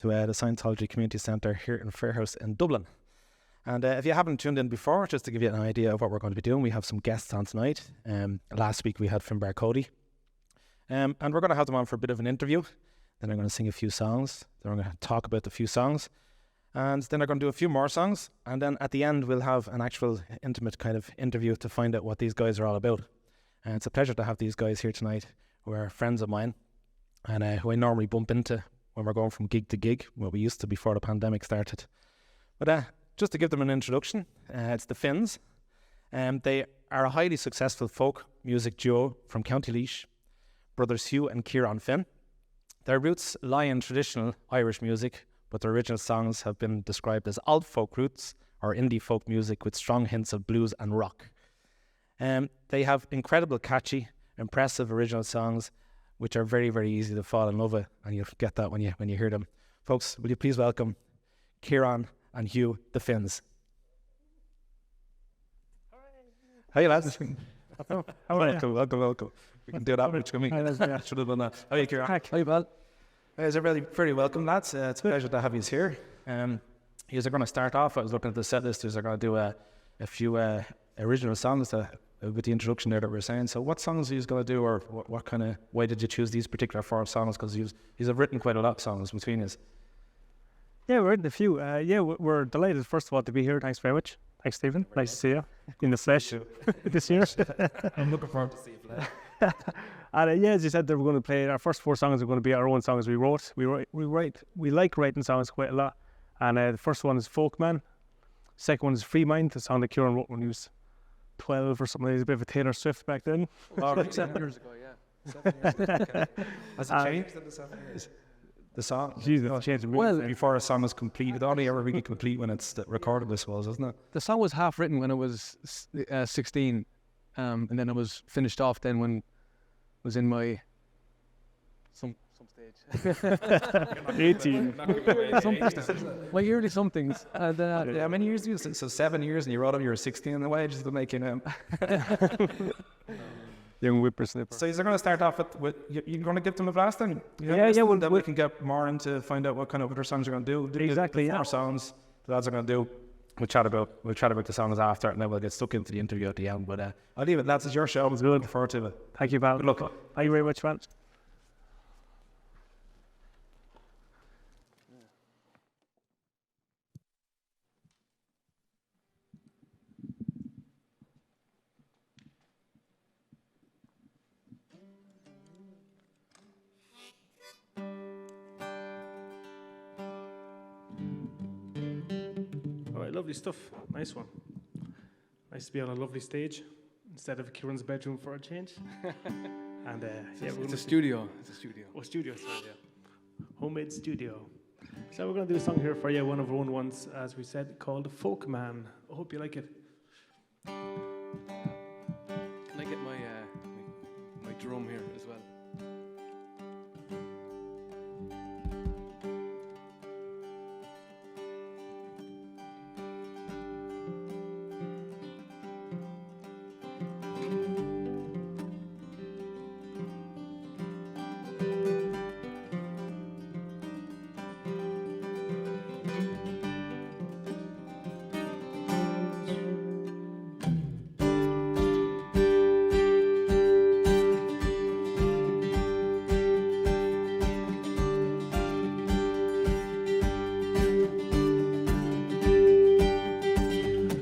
to the Scientology Community Centre here in Firhouse in Dublin. And if you haven't tuned in before, just to give you an idea of what we're going to be doing, we have some guests on tonight. Last week we had Finbar Cody. And we're going to have them on for a bit of an interview. Then I'm going to sing a few songs. Then we're going to talk about the few songs. And then I'm going to do a few more songs. And then at the end, we'll have an actual intimate kind of interview to find out what these guys are all about. And it's a pleasure to have these guys here tonight who are friends of mine and who I normally bump into when we're going from gig to gig, what we used to before the pandemic started. But just to give them an introduction, it's the Finns. They are a highly successful folk music duo from County Laois, brothers Hugh and Kieran Finn. Their roots lie in traditional Irish music, but their original songs have been described as alt folk roots or indie folk music with strong hints of blues and rock. They have incredible, catchy, impressive original songs, which are very, very easy to fall in love with, and you'll get that when you hear them. Folks, will you please welcome Kieran and Hugh, the Finns. Hey lads. Welcome. We can do that much, can we? Should have done that. How are you, Kieran? Hi, Val. Is everybody very welcome, lads? It's a pleasure to have you here. You're going to start off, I was looking at the set list, you're going to do a few original songs with the introduction there that we were saying. So what songs are you going to do, or what kind of, why did you choose these particular 4 songs? Because you have written quite a lot of songs between us. Yeah, we're written a few. We're delighted, first of all, to be here. Thanks very much. Thanks, Stephen. Nice to see you in the flesh this year. I'm looking forward to see you play. And as you said, we're going to play our first 4 songs are going to be our own songs we wrote. We like writing songs quite a lot. And the first one is Folkman. Second one is Free Mind, the song that Kieran wrote when he was 12 or something. He was a bit of a Taylor Swift back then. Oh, right. 7 years ago, yeah. 7 years ago. Okay. Has it changed in the 7 years? The song? Jesus, it's changed. Well, before a song is complete, it's only ever really complete when it's recorded, I suppose, isn't it? The song was half written when I was 16, and then it was finished off then when it was in my some stage. 18. My early somethings. And, how many years do you? So 7 years, and you wrote them. You were 16 in the way, just to make you Young whippersnapper. So you're going to start off with you're going to give them a blast then? Yeah. Then we can get more into find out what kind of other songs you're going to do. Exactly. 4 songs the lads are going to do. We'll chat about the songs after, and then we'll get stuck into the interview at the end. But I'll leave it, lads. It's your show. I was good. Looking forward to it. Thank you, Val. Good luck. Thank you very much, man. Lovely stuff. Nice one. Nice to be on a lovely stage instead of Kieran's bedroom for a change. And it's a studio. It's a studio. Oh, studio, sorry, yeah. Homemade studio. So we're going to do a song here for you, one of our own ones, as we said, called Folkman. I hope you like it. Can I get my drum here as well?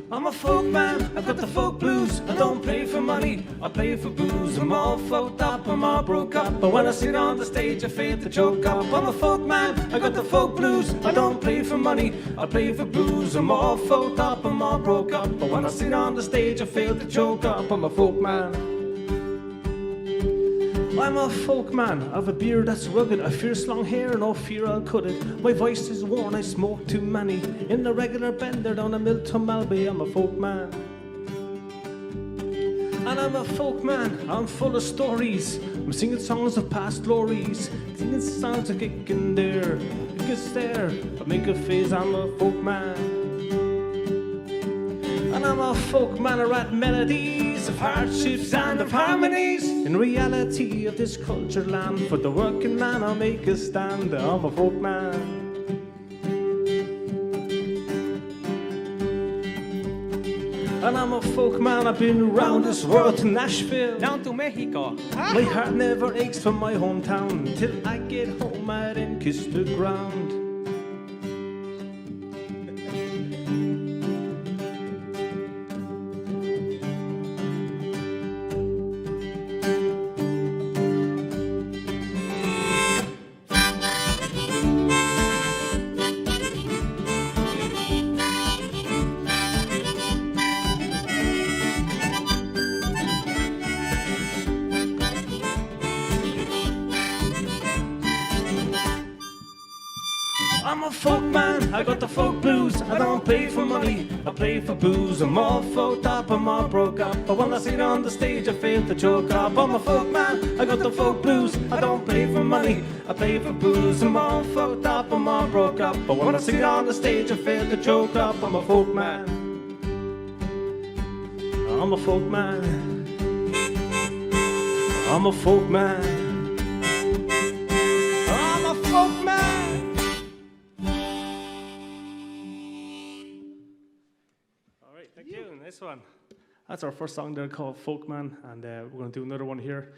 I'm a folk man, I've got the folk blues. I don't play for money, I play for booze. I'm all folked up, I'm all broke up, but when I sit on the stage I fail to choke up. I'm a folk man, I got the folk blues. I don't play for money, I play for booze. I'm all folked up, I'm all broke up, but when I sit on the stage I fail to choke up. I'm a folk man. I'm a folk man, I've a beard that's rugged, a fierce long hair, no fear I'll cut it. My voice is worn, I smoke too many. In a regular bender down a Milton Malby, I'm a folk man. And I'm a folk man, I'm full of stories. I'm singing songs of past glories, singing songs of kicking there, it gets there, I make a face, I'm a folk man. And I'm a folk man, I write melodies of hardships and of harmonies. In reality of this culture land, for the working man I'll make a stand. I'm a folk man. And I'm a folk man, I've been around this world to Nashville. Down to Mexico. My heart never aches for my hometown till I get home and then kiss the ground. I'm a folk man, I got the folk blues. I don't play for money, I play for booze. I'm all folk up, I'm all broke up. But when I sit on the stage, I fail to choke up. I'm a folk man, I got the folk blues. I don't play for money, I play for booze. I'm all folk up, I'm all broke up. But when I sit on the stage, I fail to choke up. I'm a folk man. I'm a folk man. I'm a folk man. I'm a folk man. Thank you. Nice one. That's our first song there called Folkman, and we're going to do another one here.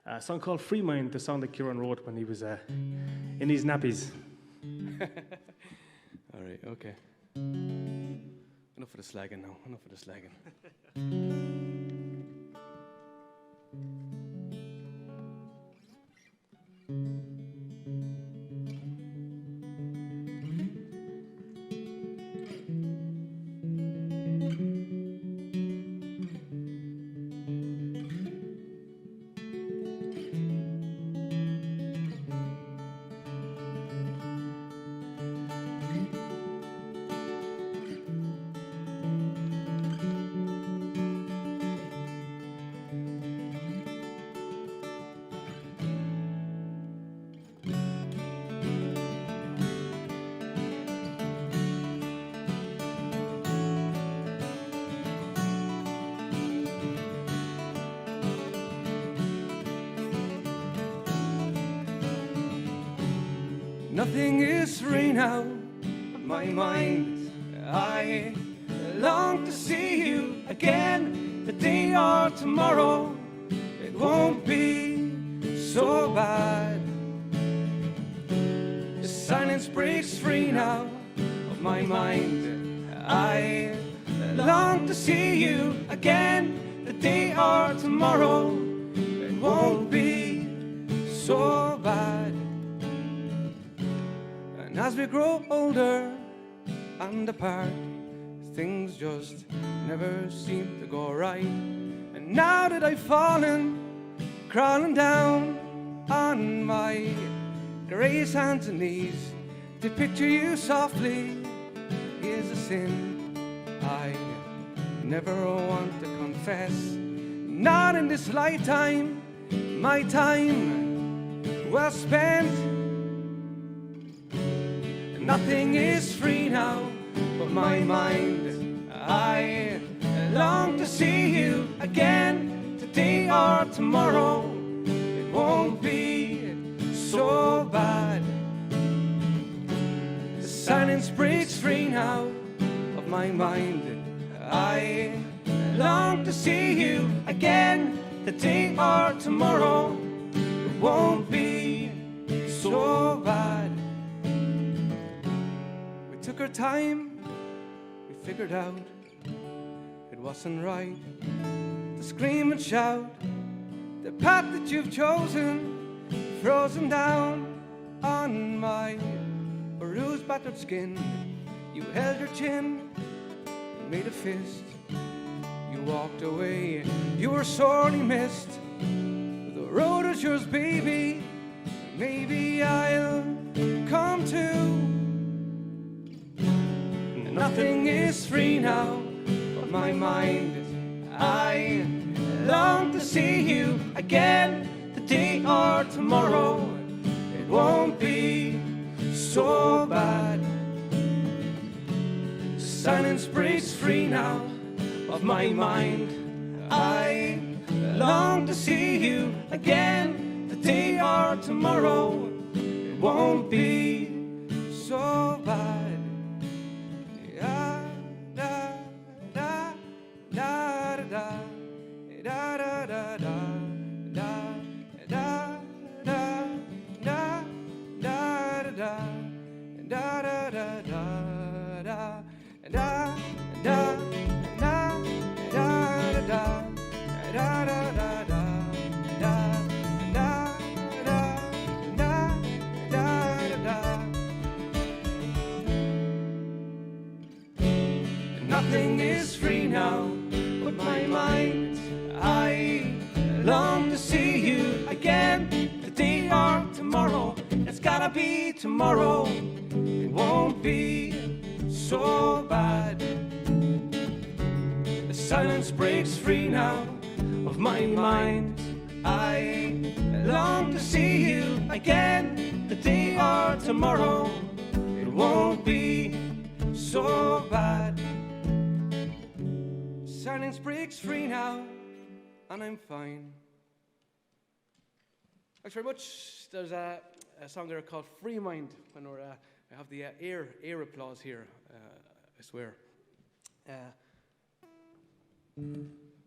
A song called Free Mind, the song that Kieran wrote when he was in his nappies. All right, okay. Enough of the slagging now. Enough of the slagging. Nothing is free now, my mind. I long to see you again, today or tomorrow. It won't be so bad. The silence breaks free now of my mind. I long to see you again, today or tomorrow. It won't be so bad. And as we grow older and apart, things just never seem to go right. And now that I've fallen, crawling down on my grace hands and knees, to picture you softly is a sin I never want to confess. Not in this lifetime, my time well spent. Nothing is free now but my mind. I long to see you again, today or tomorrow. It won't be so bad. The silence breaks free now of my mind. I long to see you again, today or tomorrow. It won't be so bad. Took our time, we figured out it wasn't right to scream and shout. The path that you've chosen, frozen down on my bruised, battered skin. You held your chin, made a fist. You walked away, you were sorely missed. The road is yours, baby. Maybe I'll come to. Nothing is free now but my mind. I long to see you again, today or tomorrow. It won't be so bad. Silence breaks free now of my mind. I long to see you again, today or tomorrow. It won't be so bad. Da, da, da, da. da da da da da da da da da da da da da. Nothing is free now but my mind. I long to see you again, today or tomorrow. It's gotta be tomorrow. It won't be so bad. The silence breaks free now of my mind. I long to see you again, today or tomorrow. It won't be so bad. Silence breaks free now, and I'm fine. Thanks very much. There's a song there called Free Mind. When we're, I have the air applause here, I swear.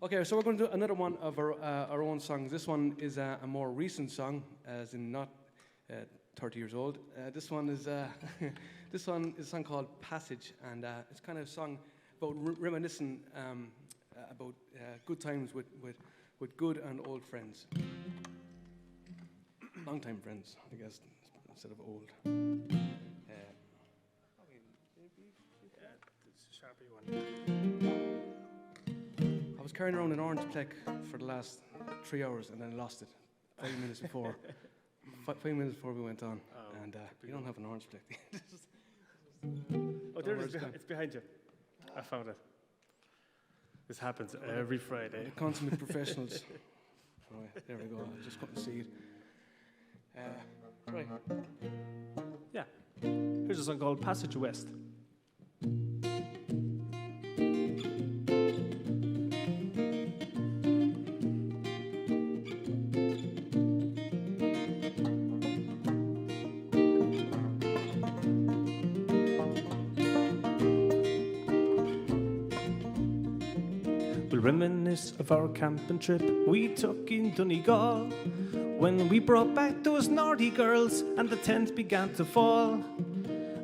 Okay, so we're going to do another one of our own songs. This one is a more recent song, as in not 30 years old. This one is a song called Passage, and it's kind of a song about reminiscing about good times with good and old friends. Long-time friends, I guess, instead of old. I was carrying around an orange plaque for the last 3 hours and then lost it 5 minutes before. 5 minutes before we went on, and you don't have an orange plaque. Oh, there it is. It's behind you. I found it. This happens every Friday. Consummate professionals. Oh, there we go. I just couldn't see it. Right. Yeah. Here's a song called Passage West. We'll reminisce of our camping trip we took in Donegal, when we brought back those naughty girls and the tent began to fall.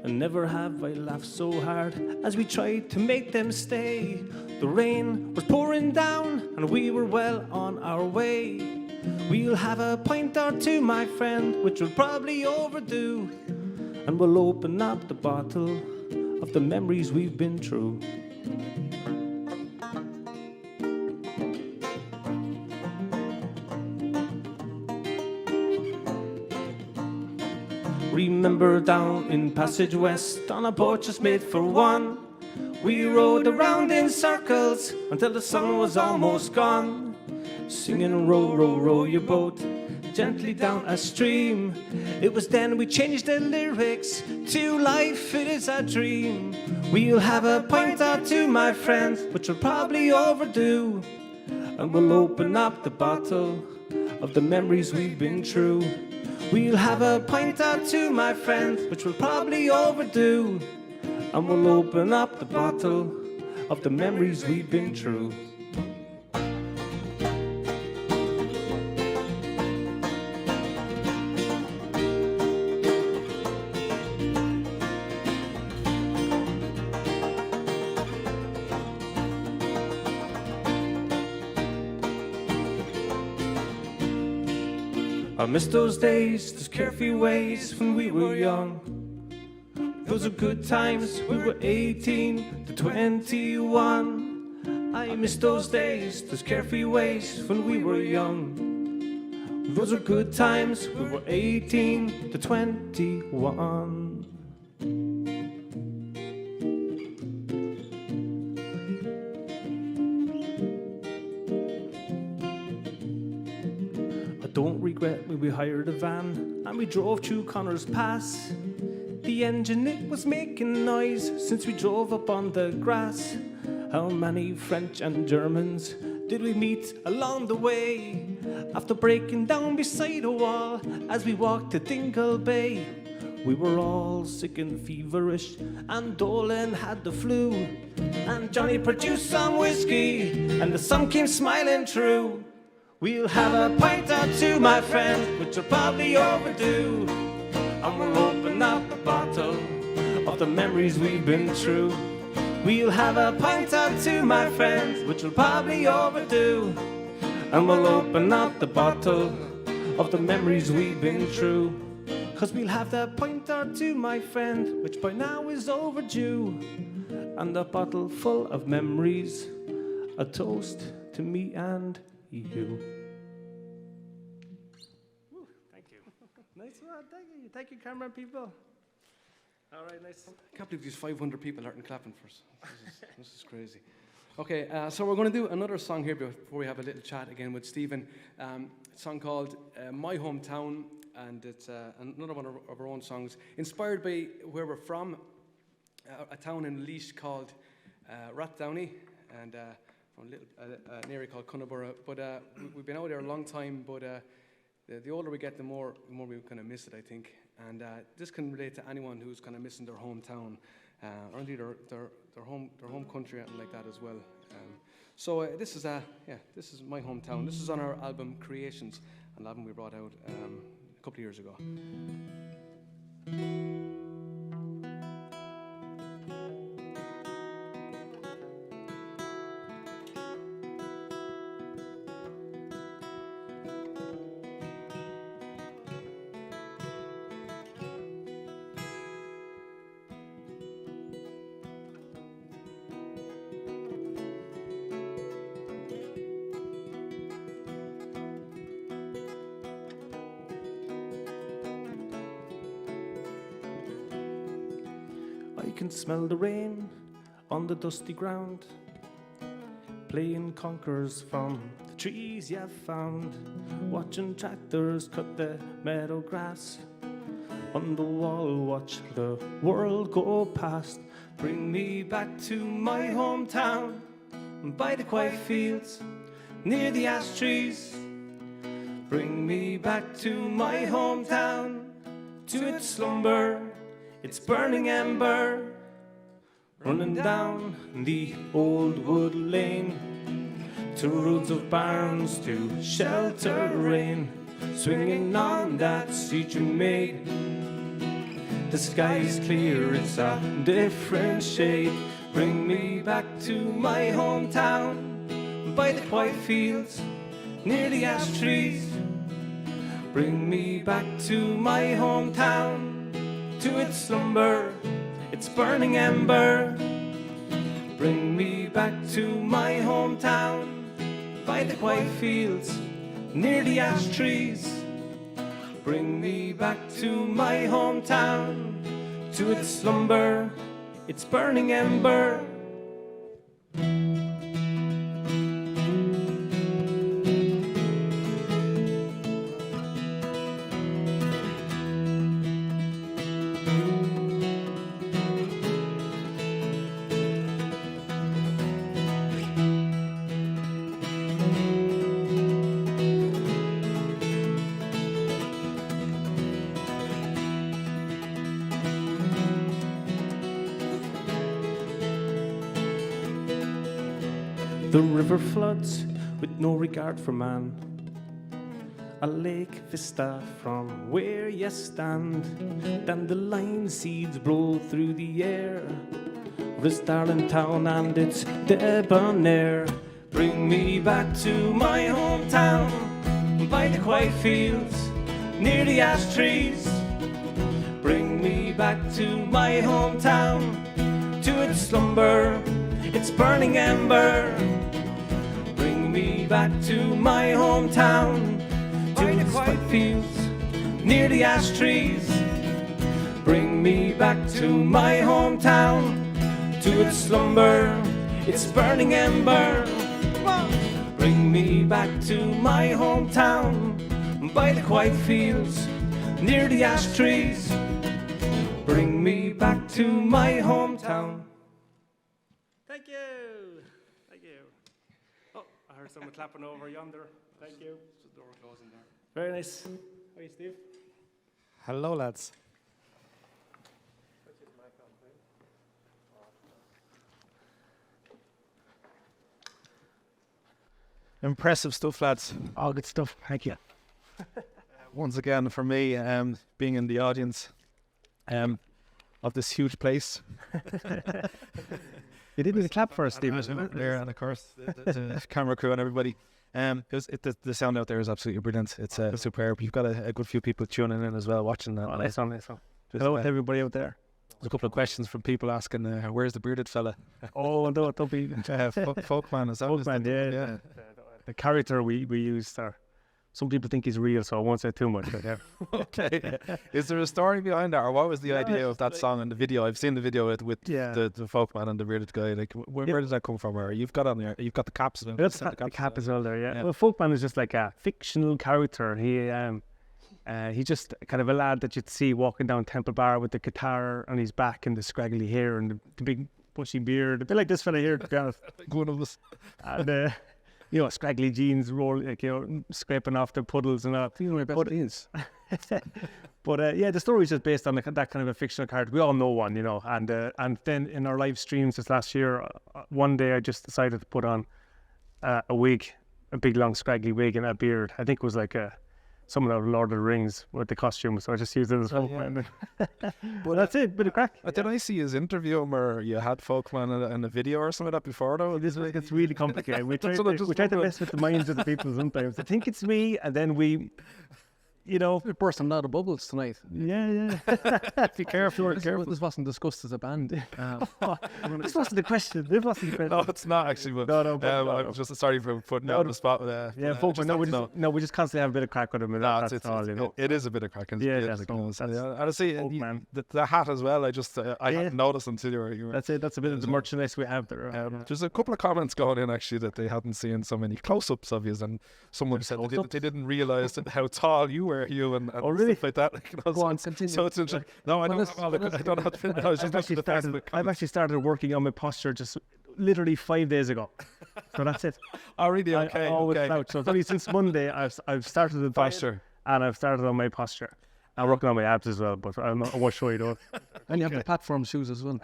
And never have I laughed so hard as we tried to make them stay. The rain was pouring down and we were well on our way. We'll have a pint or two, my friend, which will probably overdo, and we'll open up the bottle of the memories we've been through. Remember down in Passage West on a boat just made for one, we rode around in circles until the sun was almost gone, singing row, row, row your boat gently down a stream. It was then we changed the lyrics to life it is a dream. We'll have a pint or two, my friends, which will probably overdo, and we'll open up the bottle of the memories we've been through. We'll have a pint or two, my friends, which will probably overdo, and we'll open up the bottle of the memories we've been through. I miss those days, those carefree ways when we were young. Those are good times, we were 18 to 21. I miss those days, those carefree ways when we were young. Those are good times, we were 18 to 21. Don't regret when we hired a van and we drove through Connor's Pass. The engine, it was making noise since we drove up on the grass. How many French and Germans did we meet along the way? After breaking down beside a wall as we walked to Dingle Bay, we were all sick and feverish, and Dolan had the flu, and Johnny produced some whiskey and the sun came smiling through. We'll have a pint or two, my friend, which will probably overdo, and we'll open up a bottle the memories we've been through. We'll have a pint or two, my friends, which will probably overdo, and we'll open up the bottle of the memories we've been through. 'Cause we'll have that pint or two, my friend, which by now is overdue, and a bottle full of memories, a toast to me and you. Thank you. Nice one, thank you. Thank you, camera people. All right, nice. I can't believe these 500 people aren't clapping for us. This is crazy. Okay, so we're going to do another song here before we have a little chat again with Stephen. A song called My Hometown, and it's another one of our own songs, inspired by where we're from, a town in Laois called Rathdowney, and from an area called Cunnaburra. But we've been out there a long time, but the older we get, the more we kind of miss it, I think. And this can relate to anyone who's kind of missing their hometown, or indeed their home country and like that as well. So this is My Hometown. This is on our album Creations, an album we brought out a couple of years ago. I can smell the rain on the dusty ground, playing conkers from the trees you've found, watching tractors cut the meadow grass. On the wall, watch the world go past. Bring me back to my hometown, by the quiet fields, near the ash trees. Bring me back to my hometown, to its slumber, its burning ember, running down the old wood lane, to roads of barns to shelter rain, swinging on that seat you made. The sky is clear, it's a different shade. Bring me back to my hometown, by the quiet fields, near the ash trees. Bring me back to my hometown, to its slumber, its burning ember. Bring me back to my hometown, by the quiet fields, near the ash trees. Bring me back to my hometown, to its slumber, its burning ember. The river floods with no regard for man, a lake vista from where you stand. Dandelion seeds blow through the air, this darling town and its debonair. Bring me back to my hometown, by the quiet fields, near the ash trees. Bring me back to my hometown, to its slumber, its burning ember. Bring me back to my hometown, to its quiet fields, near the ash trees. Bring me back to my hometown, to its slumber, its burning ember. Bring me back to my hometown, by the quiet fields, near the ash trees. Bring me back to my hometown. Thank you. Thank you. Oh, I heard someone clapping over yonder. Thank you. There's the door closing there. Very nice. How are you, Steve? Hello, lads. Impressive stuff, lads. All good stuff. Thank you. Once again, for me, being in the audience, of this huge place. You didn't even clap first, Stephen. There, and of course the camera crew and everybody. The sound out there is absolutely brilliant. It's superb. You've got a good few people tuning in as well, watching that. Nice one. Hello to everybody out there. There's a couple of questions from people asking, "Where's the bearded fella?" Oh, don't be Folkman, is that? Folkman, yeah. The character we used there. Some people think he's real, so I won't say too much. But yeah. Okay. Is there a story behind that, or what was the idea of that song and the video? I've seen the video with the Folkman and the bearded guy. Like, where did that come from? Or you've got the caps. That's the cap as well there. Yeah. Well, Folkman is just like a fictional character. He just kind of a lad that you'd see walking down Temple Bar with the guitar on his back and the scraggly hair and the big bushy beard. A bit like this fella here, to be honest. One of us. And scraggly jeans, scraping off the puddles and all. These are my best jeans. But the story is just based on that kind of a fictional character. We all know one, and then in our live streams this last year, one day I just decided to put on a wig, a big long scraggly wig and a beard. I think it was like someone out of Lord of the Rings with the costume, so I just used it as Folkman. Well, that's it, bit of crack. Did I see his interview or you had Folkman in a video or something like that before though? It's really complicated. We try to mess with the minds of the people sometimes. They think it's me, and then we... We're bursting out of bubbles tonight. Yeah. Be careful. This wasn't discussed as a band. This wasn't the question. No, it's not actually. But No. I'm just sorry for putting you on the spot. Folkman. We just constantly have a bit of crack with him. That's all. It is a bit of crack. I see the hat as well. I hadn't noticed until you were. That's it. That's a bit of the merchandise we have there. There's a couple of comments going in actually that they hadn't seen so many close-ups of you, and someone said they didn't realise how tall you were. And really? stuff like that. Go on, continue. So it's interesting. No, I don't have to finish. I was just I've actually started working on my posture just literally 5 days ago. So that's it. Oh, really? Okay. So it's only since Monday I've started the posture, and I've started on my posture. I'm working on my abs as well, but I won't show you though. And you have the platform shoes as well.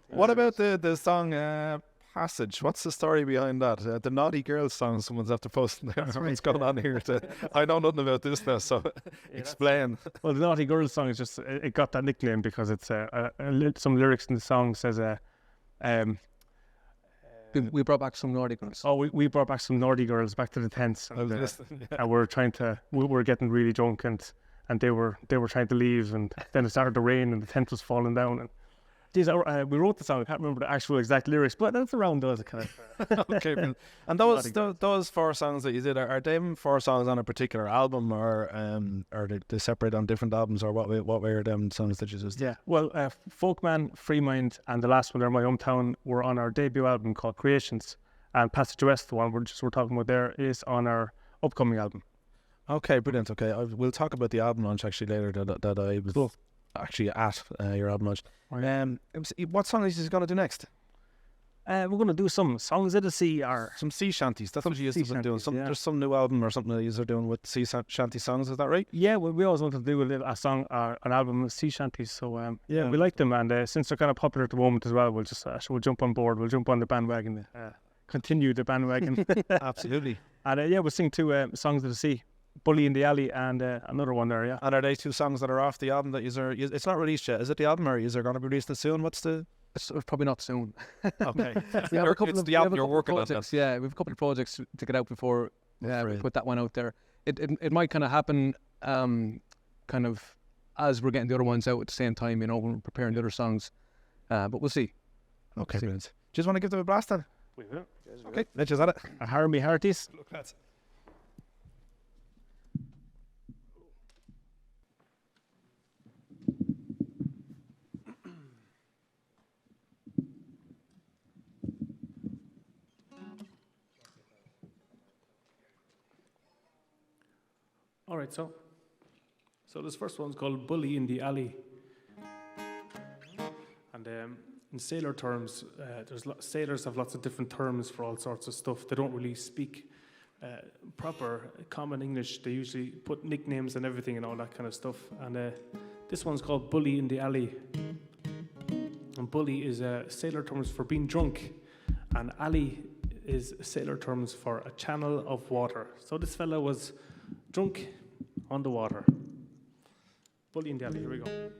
What about the song Passage? What's the story behind that? The Naughty Girls song someone's after posting there. What's going on here? I know nothing about this now, so explain. Well, the Naughty Girls song is just, it got that nickname because it's some lyrics in the song says we brought back some naughty girls. Oh, we brought back some naughty girls back to the tents, and we were getting really drunk, and they were trying to leave, and then it started to rain, and the tent was falling down, and we wrote the song. I can't remember the actual exact lyrics, but that's around those kind of. Okay, and those 4 songs that you did, are them 4 songs on a particular album, or they separate on different albums, or what were them songs that you just? Yeah, well, Folkman, Free Mind, and the last one there, My Hometown, were on our debut album called Creations, and Passage West, the one we're talking about there, is on our upcoming album. Okay, brilliant. Okay, we'll talk about the album launch actually later. That I was. Cool. Actually at your album launch. What song is he going to do next? We're going to do some songs of the sea, or some sea shanties. That's what you used to be doing. There's some new album or something that you're doing with sea shanty songs. Is that right? Yeah, we always wanted to do a song, an album with sea shanties. So we like them, and since they're kind of popular at the moment as well, we'll just we'll jump on board. We'll jump on the bandwagon. Continue the bandwagon. Absolutely. And we'll sing 2 songs of the sea. Bully in the Alley and another one there, yeah. And are they 2 songs that are off the album that it's not released yet? Is it the album, or is it going to be released soon? It's probably not soon. Okay. We have a couple it's the album you're working on. Yeah, we have a couple of projects to get out before we put that one out there. It might kind of happen kind of as we're getting the other ones out at the same time, when we're preparing the other songs. But we'll see. Okay, brilliant. Just want to give them a blast then? We will. Okay, let's just add it. A Harmy Hearties. Look, lads. All right, so this first one's called Bully in the Alley. And in sailor terms, sailors have lots of different terms for all sorts of stuff. They don't really speak proper common English. They usually put nicknames and everything and all that kind of stuff. And this one's called Bully in the Alley. And bully is sailor terms for being drunk, and alley is sailor terms for a channel of water. So this fella was drunk on the water. Bully in the Alley, here we go.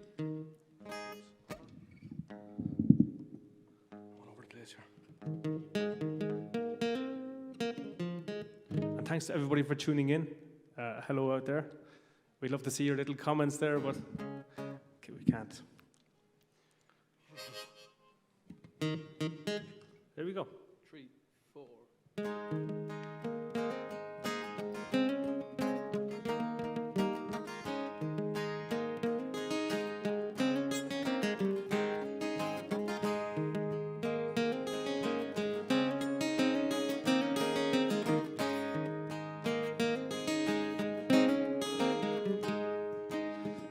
thanks to everybody for tuning in. Hello out there. We'd love to see your little comments there, but okay, we can't. There we go. 3, 4.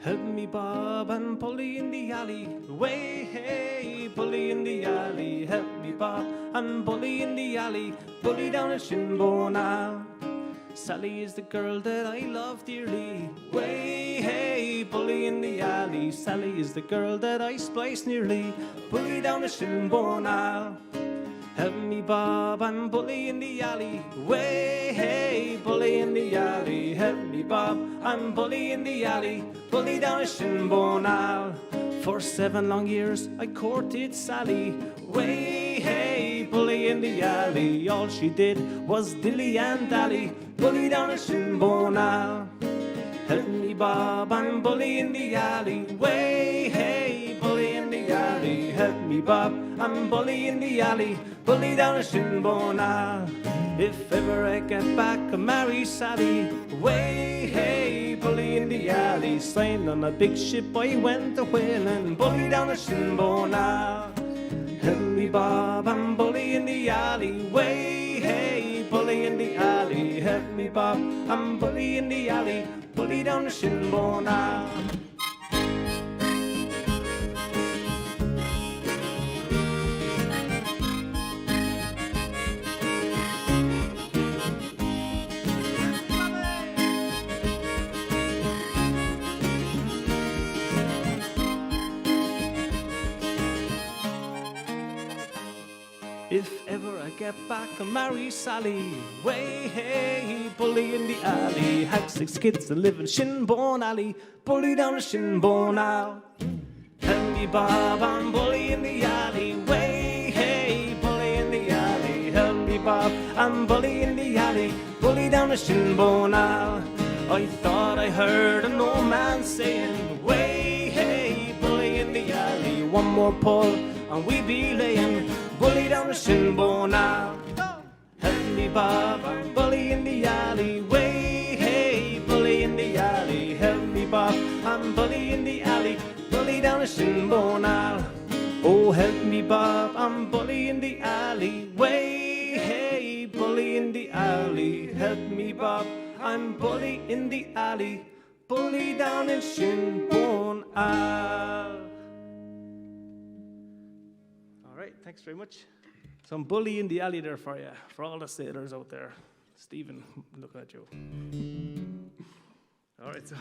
Help me, Bob, I'm bully in the alley. Way, hey, bully in the alley. Help me, Bob, I'm bully in the alley. Bully down a shinbone now. Sally is the girl that I love dearly. Way, hey, bully in the alley. Sally is the girl that I splice nearly. Bully down a shinbone now. Help me, Bob, I'm bully in the alley. Way, hey, bully in the alley. Help me, Bob, I'm bully in the alley. Bully down a shinbone now. For 7 long years I courted Sally. Way, hey, bully in the alley. All she did was dilly and dally. Bully down a shinbone now. Help me, Bob, I'm bully in the alley. Way, hey, bully in the alley. Help me, Bob, I'm bully in the alley. Bully down a shinbone now. If ever I get back, I'll marry Sally. Way, hey, bully in the alley. Signed on a big ship, I went a whaling. Bully down a shinbone now. Help me, Bob, I'm bully in the alley. Way, hey, bully in the alley. Help me, Bob, I'm bully in the alley. Bully down the shinbone now. If ever I get back, I'll marry Sally. Way, hey, bully in the alley. Had 6 kids that live in Shinbone Alley. Bully down the Shinbone now. Help me, Bob, I'm bully in the alley. Way, hey, bully in the alley. Help me, Bob, I'm bully in the alley. Bully down the Shinbone now. I thought I heard an old man saying, way, hey, bully in the alley. One more pull and we be laying. Bully down the shinbone now. Help me, Bob, I'm bully in the alley. Way, hey, bully in the alley. Help me, Bob, I'm bully in the alley. Bully down the shinbone now. Oh, help me, Bob, I'm bully in the alley. Way, hey, bully in the alley. Help me, Bob, I'm bully in the alley. Bully down in shinbone alley. Thanks very much. Some bully in the alley there for you, for all the sailors out there. Stephen, looking at you. All right, so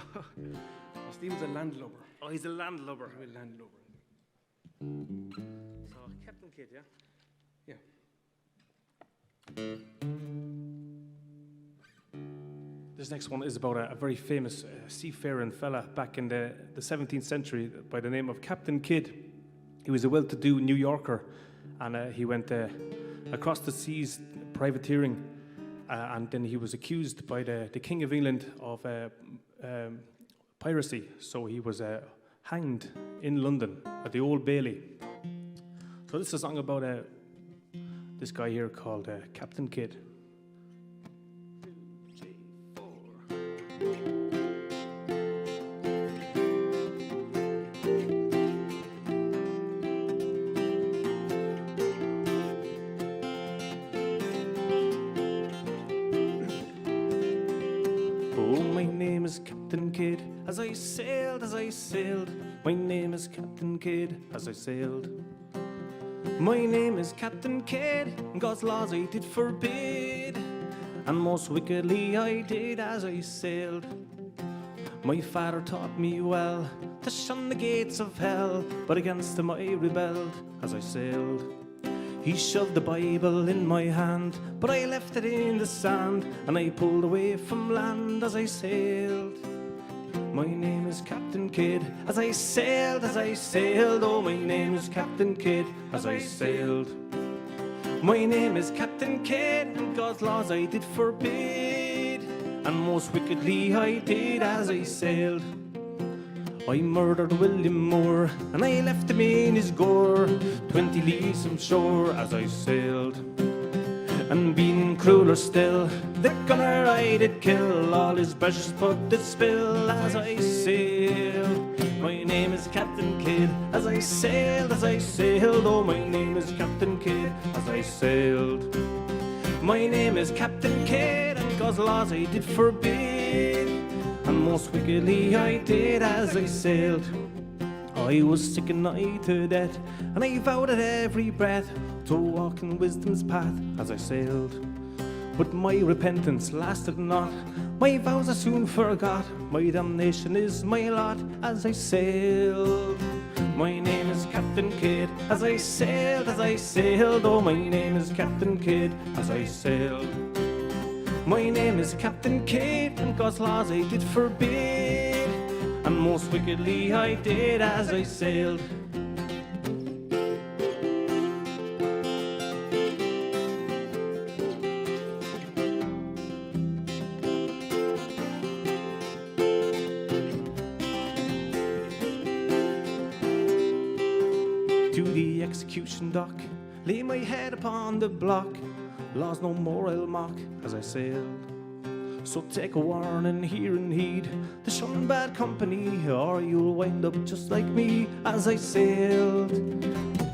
Stephen's a landlubber. Oh, he's a landlubber. He's a landlubber. So Captain Kidd, yeah? Yeah. This next one is about a very famous seafaring fella back in the 17th century by the name of Captain Kidd. He was a well-to-do New Yorker, and he went across the seas privateering, and then he was accused by the King of England of piracy. So he was hanged in London at the Old Bailey. So this is a song about this guy here called Captain Kidd. Captain Kidd, as I sailed, my name is Captain Kidd, as I sailed. My name is Captain Kidd, God's laws I did forbid, and most wickedly I did as I sailed. My father taught me well to shun the gates of hell, but against them I rebelled as I sailed. He shoved the Bible in my hand, but I left it in the sand, and I pulled away from land as I sailed. My name is Captain Kidd, as I sailed, oh, my name is Captain Kidd, as I sailed. My name is Captain Kidd, and God's laws I did forbid, and most wickedly I did as I sailed. I murdered William Moore, and I left him in his gore, 20 leagues from shore as I sailed. And being crueler still, the gunner I did kill, all his precious blood did spill as I sailed. My name is Captain Kidd, as I sailed, oh my name is Captain Kidd, as I sailed. My name is Captain Kidd, and God's laws I did forbid, and most wickedly I did as I sailed. I was sick and nigh to death, and I vowed at every breath to walk in wisdom's path as I sailed. But my repentance lasted not, my vows I soon forgot, my damnation is my lot as I sailed. My name is Captain Kidd, as I sailed, oh my name is Captain Kidd, as I sailed. My name is Captain Kidd, and God's laws I did forbid, and most wickedly I did as I sailed. To the execution dock, lay my head upon the block, laws no more I'll mock as I sailed. So take a warning here and heed to shun bad company, or you'll wind up just like me as I sailed.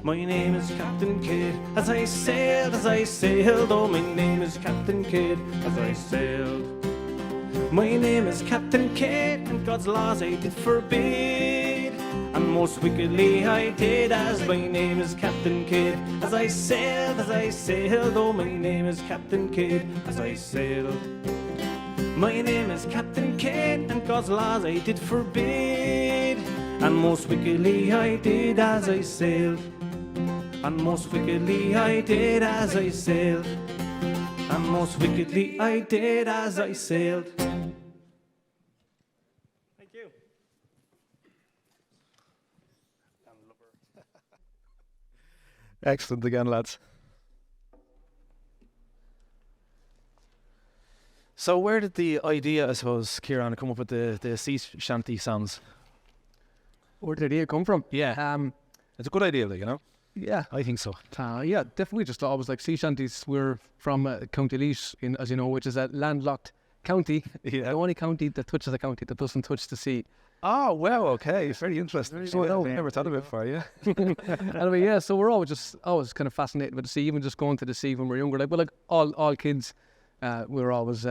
My name is Captain Kidd, as I sailed, oh my name is Captain Kidd, as I sailed. My name is Captain Kidd, and God's laws I did forbid, and most wickedly I did as my name is Captain Kidd, as I sailed, oh my name is Captain Kidd, as I sailed. My name is Captain Kidd, and God's laws I did forbid, and most wickedly I did as I sailed. And most wickedly I did as I sailed, and most wickedly I did as I sailed. Thank you. Excellent again, lads. So where did the idea, I suppose, Kieran, come up with the sea shanty songs? Where did the idea come from? Yeah. It's a good idea, like, you know? Yeah. I think so. Yeah, definitely just always like sea shanties. We're from County Laois, as you know, which is a landlocked county. Yeah. The only county that touches the county that doesn't touch the sea. Oh, wow, okay. Very interesting. I've never thought of it before, yeah. Anyway, yeah, so we're always kind of fascinated with the sea, even just going to the sea when we're younger. Like all kids, we're always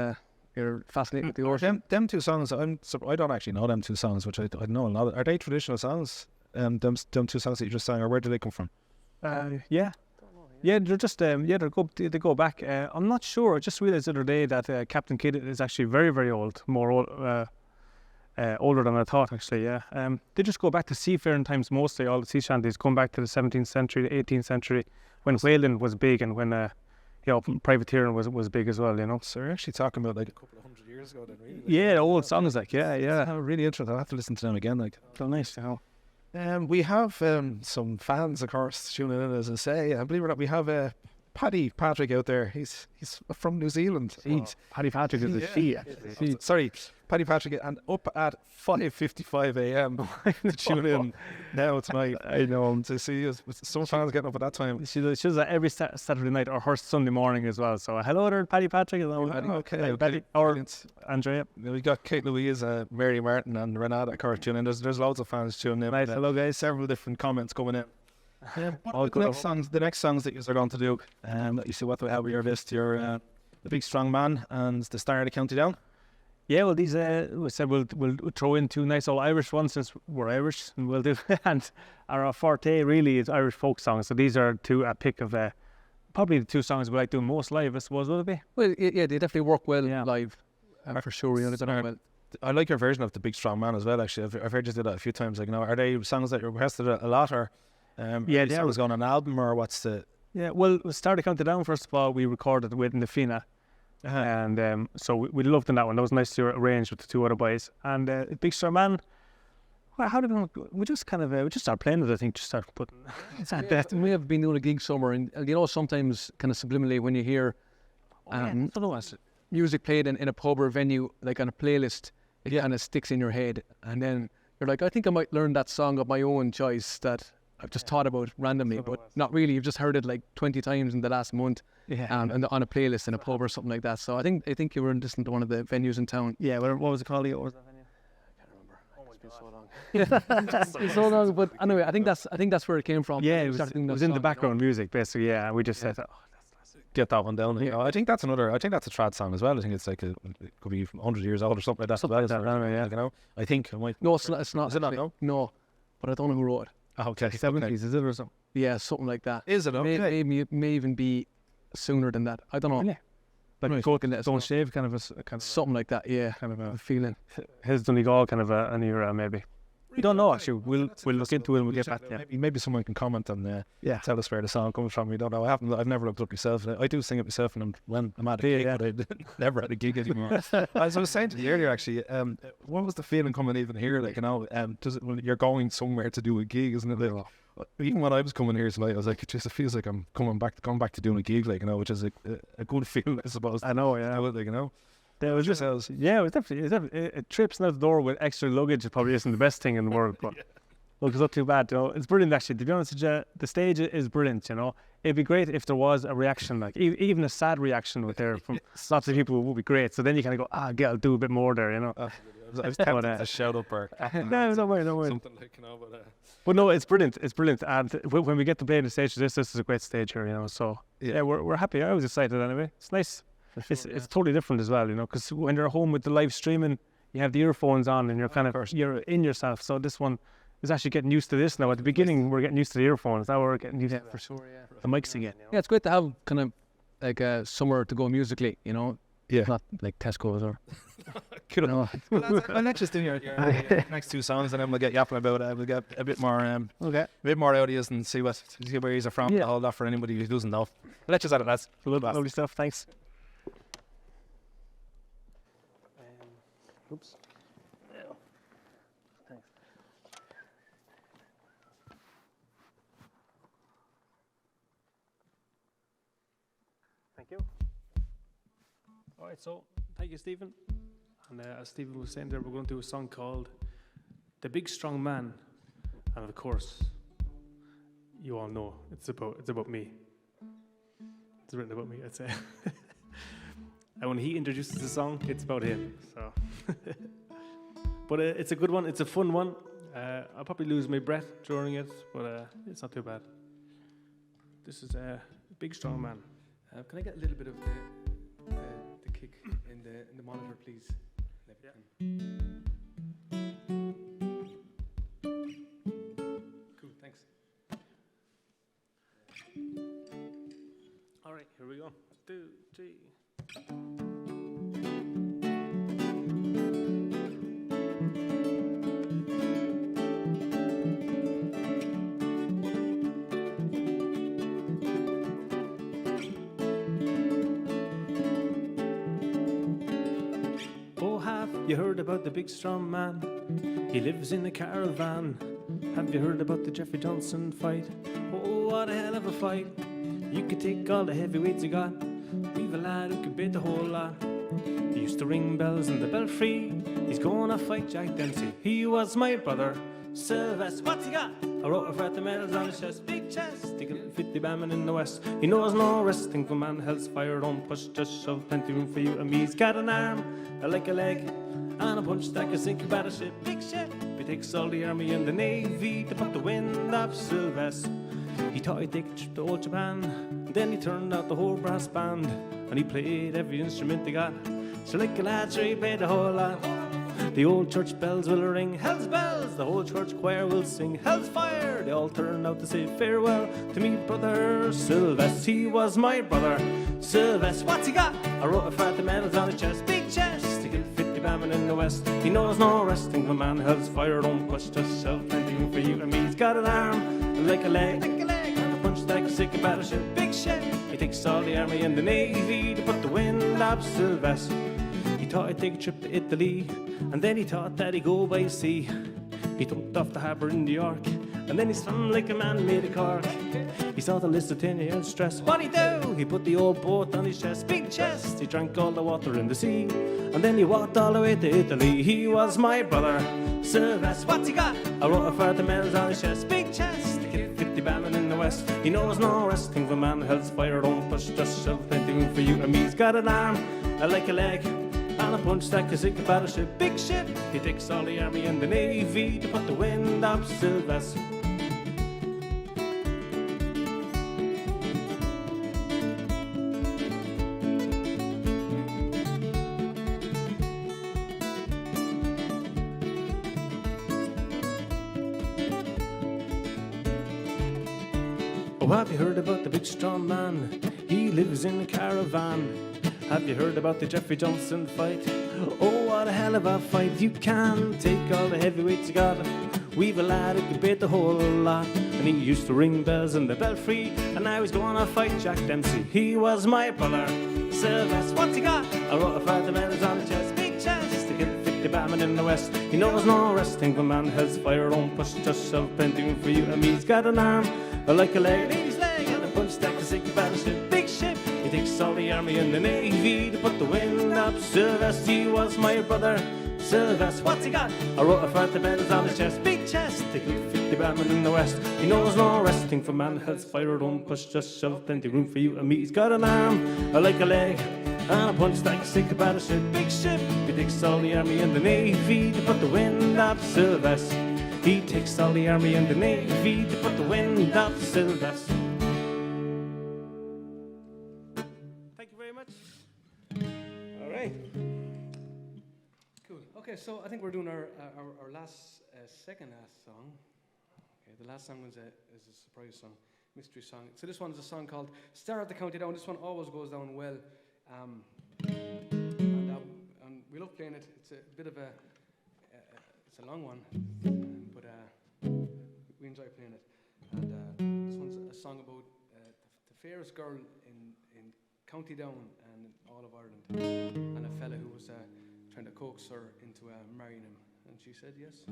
you're fascinated with the ocean. Them two songs, I don't actually know them two songs, which I know a lot. Are they traditional songs? Them two songs that you just sang, or where do they come from? Yeah, they're just they go back. I'm not sure. I just realised the other day that Captain Kidd is actually very, very old, older than I thought. Actually, yeah. They just go back to seafaring times mostly. All the sea shanties come back to the 17th century, the 18th century, when whaling was big and when privateering was big as well. You know. So we're actually talking about like a couple of 100 years ago, then, really. Like, yeah, old songs like yeah. Really interesting. I'll have to listen to them again. Like, So nice, you know. we have some fans, of course, tuning in, as I say. I believe it or not, we have Paddy Patrick out there. He's from New Zealand. Paddy Patrick is a she. actually. Sorry, Paddy Patrick, and up at 5:55 a.m. to tune in now tonight. I know. To see some fans getting up at that time. She does that every Saturday night or her Sunday morning as well. So hello there, Paddy Patrick. Okay, Paddy, or brilliant. Andrea. We got Kate Louise, Mary Martin, and Renata, of course, tuning in. There's loads of fans tuning in. Nice. Hello, guys. Several different comments coming in. All The next songs that you are going to do, you see what we have with your list. You're the Big Strong Man and the Star of the County Down. Yeah, well, these we said we'll throw in two nice old Irish ones since we're Irish, and we'll do. And our forte really is Irish folk songs. So these are a pick of probably the two songs we like doing most live, I suppose, will it be? Well, yeah, they definitely work well Yeah. live, for sure. You know, they work well. I like your version of the Big Strong Man as well. Actually, I've heard you do that a few times. Like, you know, are they songs that you requested a lot, or Yeah, they songs going on an album, or what's the? Yeah, well, we'll start to count it down. First of all, we recorded with the Fina. And so we loved in that one. That was nice to arrange with the two other boys. And Big Strong Man, well, how did we just kind of we just start playing it? I think just start putting. We have been doing a gig somewhere, and you know, sometimes kind of subliminally when you hear, music played in a pub or venue, like on a playlist, it kind of sticks in your head, and then you're like, I think I might learn that song of my own choice that I've just thought about randomly, but not really. You've just heard it like 20 times in the last month, and on a playlist in a pub or something like that. So I think you were listening to one of the venues in town. Yeah, what was it called? What was that venue? It's been so long, but anyway, I think that's where it came from. Yeah, it was in the background music, basically. Yeah, we just said, get that one down. I think that's a trad song as well. I think it's like it could be from 100 years old or something like that. Something like that, yeah. You know, I think it might. No, it's not. Is it not? No, but I don't know who wrote it. Oh, okay, 70s, is it or something? Yeah, something like that. Is it? Okay. It may even be sooner than that. I don't know. Yeah. Like Don't Shave, kind of something like that. Yeah, kind of a feeling. His Donegal, kind of an era maybe. We don't know actually. We'll look into it and we'll get back. Yeah. Maybe someone can comment and tell us where the song comes from. We don't know. I've never looked up myself. I do sing it myself when I'm at a gig, but I never had a gig anymore. As I was saying to you earlier, actually, what was the feeling coming even here? Like, you know, when you're going somewhere to do a gig, isn't it? Like, even when I was coming here tonight, I was like, it feels like I'm going back to doing a gig, like, you know, which is a good feeling, I suppose. I know, yeah. Like, you know. It was definitely a trips out the door with extra luggage probably isn't the best thing in the world, but look, it's not too bad. You know, it's brilliant actually. To be honest with you, the stage is brilliant. You know, it'd be great if there was a reaction, like even a sad reaction with there from lots of people would be great. So then you kind of go, I'll do a bit more there. You know, I was tempted to shout up or no, don't worry. Something like, you know, but no, it's brilliant. It's brilliant, and when we get to play the stage, this is a great stage here. You know, so we're happy. I was excited anyway. It's nice. It's totally different as well, you know, because when you're at home with the live streaming, you have the earphones on and you're in yourself. So this one is actually getting used to this now. At the beginning, we're getting used to the earphones. Now we're getting used to for sure, the mics again. You know? Yeah, it's great to have kind of like somewhere to go musically, you know. Yeah. Not like Tesco's or. Well, let's just do your next two songs, and then we'll get yapping about it. We'll get a bit more, a bit more audios and see where he's from. All that for anybody who doesn't know. Let's just add it, lads. Lovely stuff. Thanks. Oops. Thanks. Thank you. All right, so thank you, Stephen. And as Stephen was saying there, we're going to do a song called "The Big Strong Man," and of course, you all know it's about me. It's written about me, I'd say. And when he introduces the song, it's about him. So, but it's a good one. It's a fun one. I'll probably lose my breath during it, but it's not too bad. This is a Big Strong Man. Can I get a little bit of the kick in the monitor, please? Cool, thanks. All right, here we go. 2, 3. Oh, have you heard about the big strong man? He lives in a caravan. Have you heard about the Jeffrey Johnson fight? Oh, what a hell of a fight. You could take all the heavyweights you got. We've a lad who could beat the whole lot. He used to ring bells in the belfry. He's gonna fight Jack Dempsey. He was my brother, Sylvester. What's he got? I wrote a fret the medals on his chest. Big chest, he can fit the bandman in the west. He knows no resting for man, hell's fire. Don't push, just shove, plenty room for you and me. He's got an arm, like a leg, and a punch that can sink a battleship. Big ship, he takes all the army and the navy to put the wind up Sylvester. He thought he'd take a trip to old Japan. Then he turned out the whole brass band, and he played every instrument they got. So like a lad, sure he played the whole lot. The old church bells will ring, hell's bells, the whole church choir will sing, hell's fire. They all turn out to say farewell to me brother Sylvester. He was my brother Sylvester. What's he got? I wrote a fat the medals on his chest. Big chest, he can fit the bandman in the west. He knows no resting for man, hell's fire. Don't push yourself, plenty room for you and me. He's got an arm like a leg, and a punch that can sink a battleship. Big ship, he takes all the army and the navy to put the wind up Sylvester. He thought he'd take a trip to Italy, and then he thought that he'd go by sea. He jumped off the harbour in New York, And then he swam like a man made of cork. He saw the list of 10 years stress. What'd he do? He put the old boat on his chest, big chest. He drank all the water in the sea, and then he walked all the way to Italy. He was my brother, Sylvester. What's he got? I wrote a for the medals on his chest, big chest. He killed 50 barmen in the west. He knows no resting for man. Hell's fire, don't push, just shove plenty room for you and me. He's got an arm, like a leg, and a punch that can sink a battleship, big ship. He takes all the army and the navy to put the wind up Sylvester. Oh, have you heard about the big strong man? He lives in a caravan. Have you heard about the Jeffrey Johnson fight? Oh, what a hell of a fight. You can take all the heavyweights you got. We've a lad who can beat the whole lot, and he used to ring bells in the belfry, and now he's going to fight Jack Dempsey. He was my brother, Sylvester. What's he got? I wrote a for the medals on his chest, big chest. He killed 50 barmen in the west. He knows no resting for man. Hell's fire, don't push, just shove plenty room for you and me. He's got an arm like a lady's leg, and a punch that can sink a battleship, big ship. He takes all the army and the navy to put the wind up Sylvester. He was my brother, Sylvester. What's he got? I wrote a for the medals on his chest, big chest. They killed 50 barmen in the west. He knows no resting for man. Hell's fire, don't push, just shove plenty room for you and me. He's got an arm like a leg, and a punch that can sink a battleship, big ship. He takes all the army and the navy to put the wind up Sylvester. He takes all the army and the navy to put the wind up Sylvester. Thank you very much. All right. Cool. Okay, so I think we're doing our last, second last song. Okay, the last song is a surprise song, mystery song. So this one is a song called Start the County Down. This one always goes down well. And we love playing it. It's a bit of it's a long one. But we enjoy playing it. And this one's a song about the fairest girl in County Down and all of Ireland, and a fella who was trying to coax her into marrying him, and she said yes.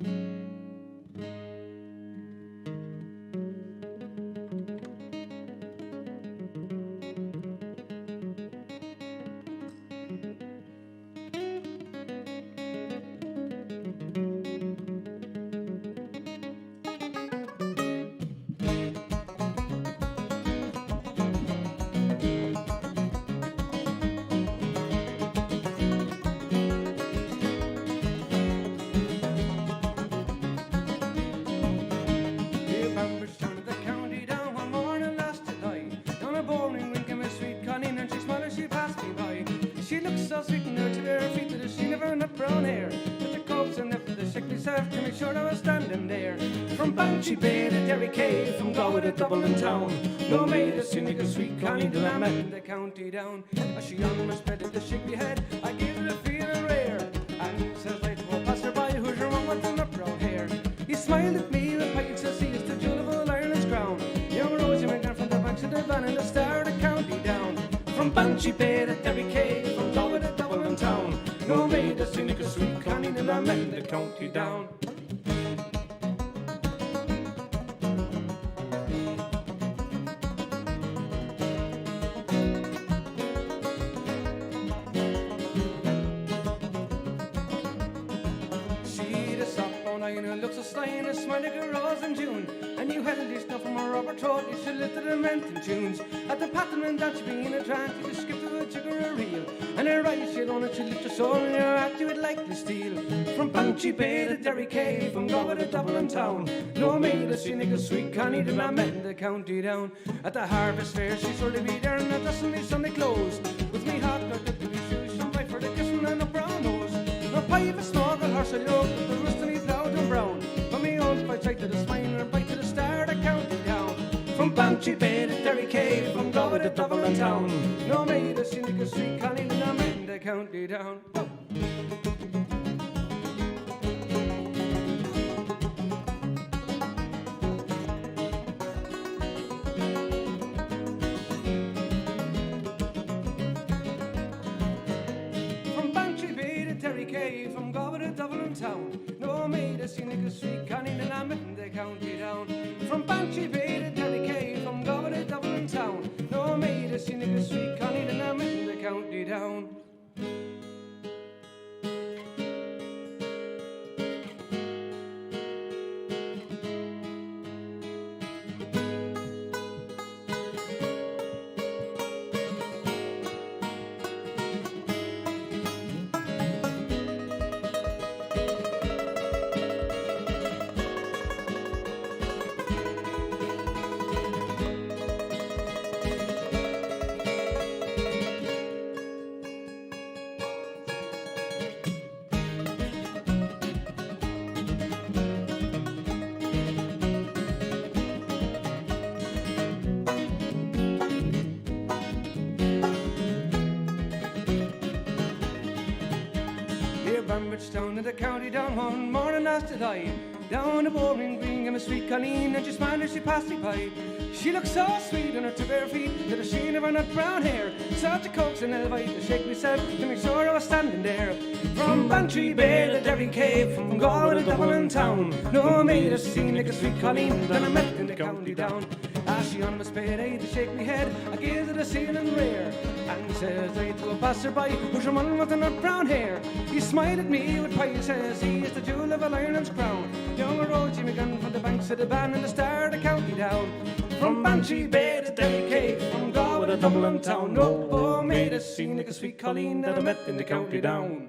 She paid a Derry Cave from Galway to Dublin town. No maid a cynical sweet Connie till I met the county down. As she almost petted the shapely head, I gave it a feeling rare. And says I to a passerby, who's your mum with the brown hair? He smiled at me with pipes as he is the jewel of all Ireland's crown. Young Rosie went down from the banks of the Van and the star the county down. From Banshee paid a Derry Cave from Galway to Dublin town. No maid a cynical sweet Connie till I met the county down. Slying a smile like a rose in June, and you had a list from a Robert Todd. You should listen to the mental tunes at the pattern and that you be in a trance. You just skip to a jig or a reel, and her right shit on it, you lift your soul, and your heart you would likely steal. From Banshee Bay to Derry Cave, from Galway to Dublin town. No maid a cynical sweet Connie till I met the county down. At the harvest fair, she sort of be there in her dress and me Sunday clothes. With me hot got the blue shoes, some right for the kissing and a brown nose. No pipe a snoggle horse a yoke, with the rust of me proud and brown. By sight to the spine or bite to the star to county down. From Banshee Bay to Derry Cave, from Galway to Dublin town. No maid a cynical sweet Connie till I met the county down. From Banshee Bay to Derry Cave, from Galway to Dublin town. No maid a cynical sweet Connie till I met the county down. Bambridge down in the county down one morning last July. Down the Bowling Green came a sweet Colleen, and she smiled as she passed me by. She looked so sweet on her two bare feet, with a sheen of her nut brown hair. Such a coax and elevate to shake myself to make sure I was standing there. From Bantry Bay to Derry Cave, from Galway to Dublin town, no made a scene like a sweet Colleen that I met in the county down. As she on my spade to shake me head, I gave her the ceiling rear, and says I to a passerby, who's your man with the nut brown hair? He smiled at me with pride, says he is the jewel of a lion's crown. Young old Jimmy Gunn from the banks of the Bann and the star of the county down. From Bantry Bay to Derry Cave, from Galway to Dublin town, no made a scene like a sweet Colleen that I met in the county down.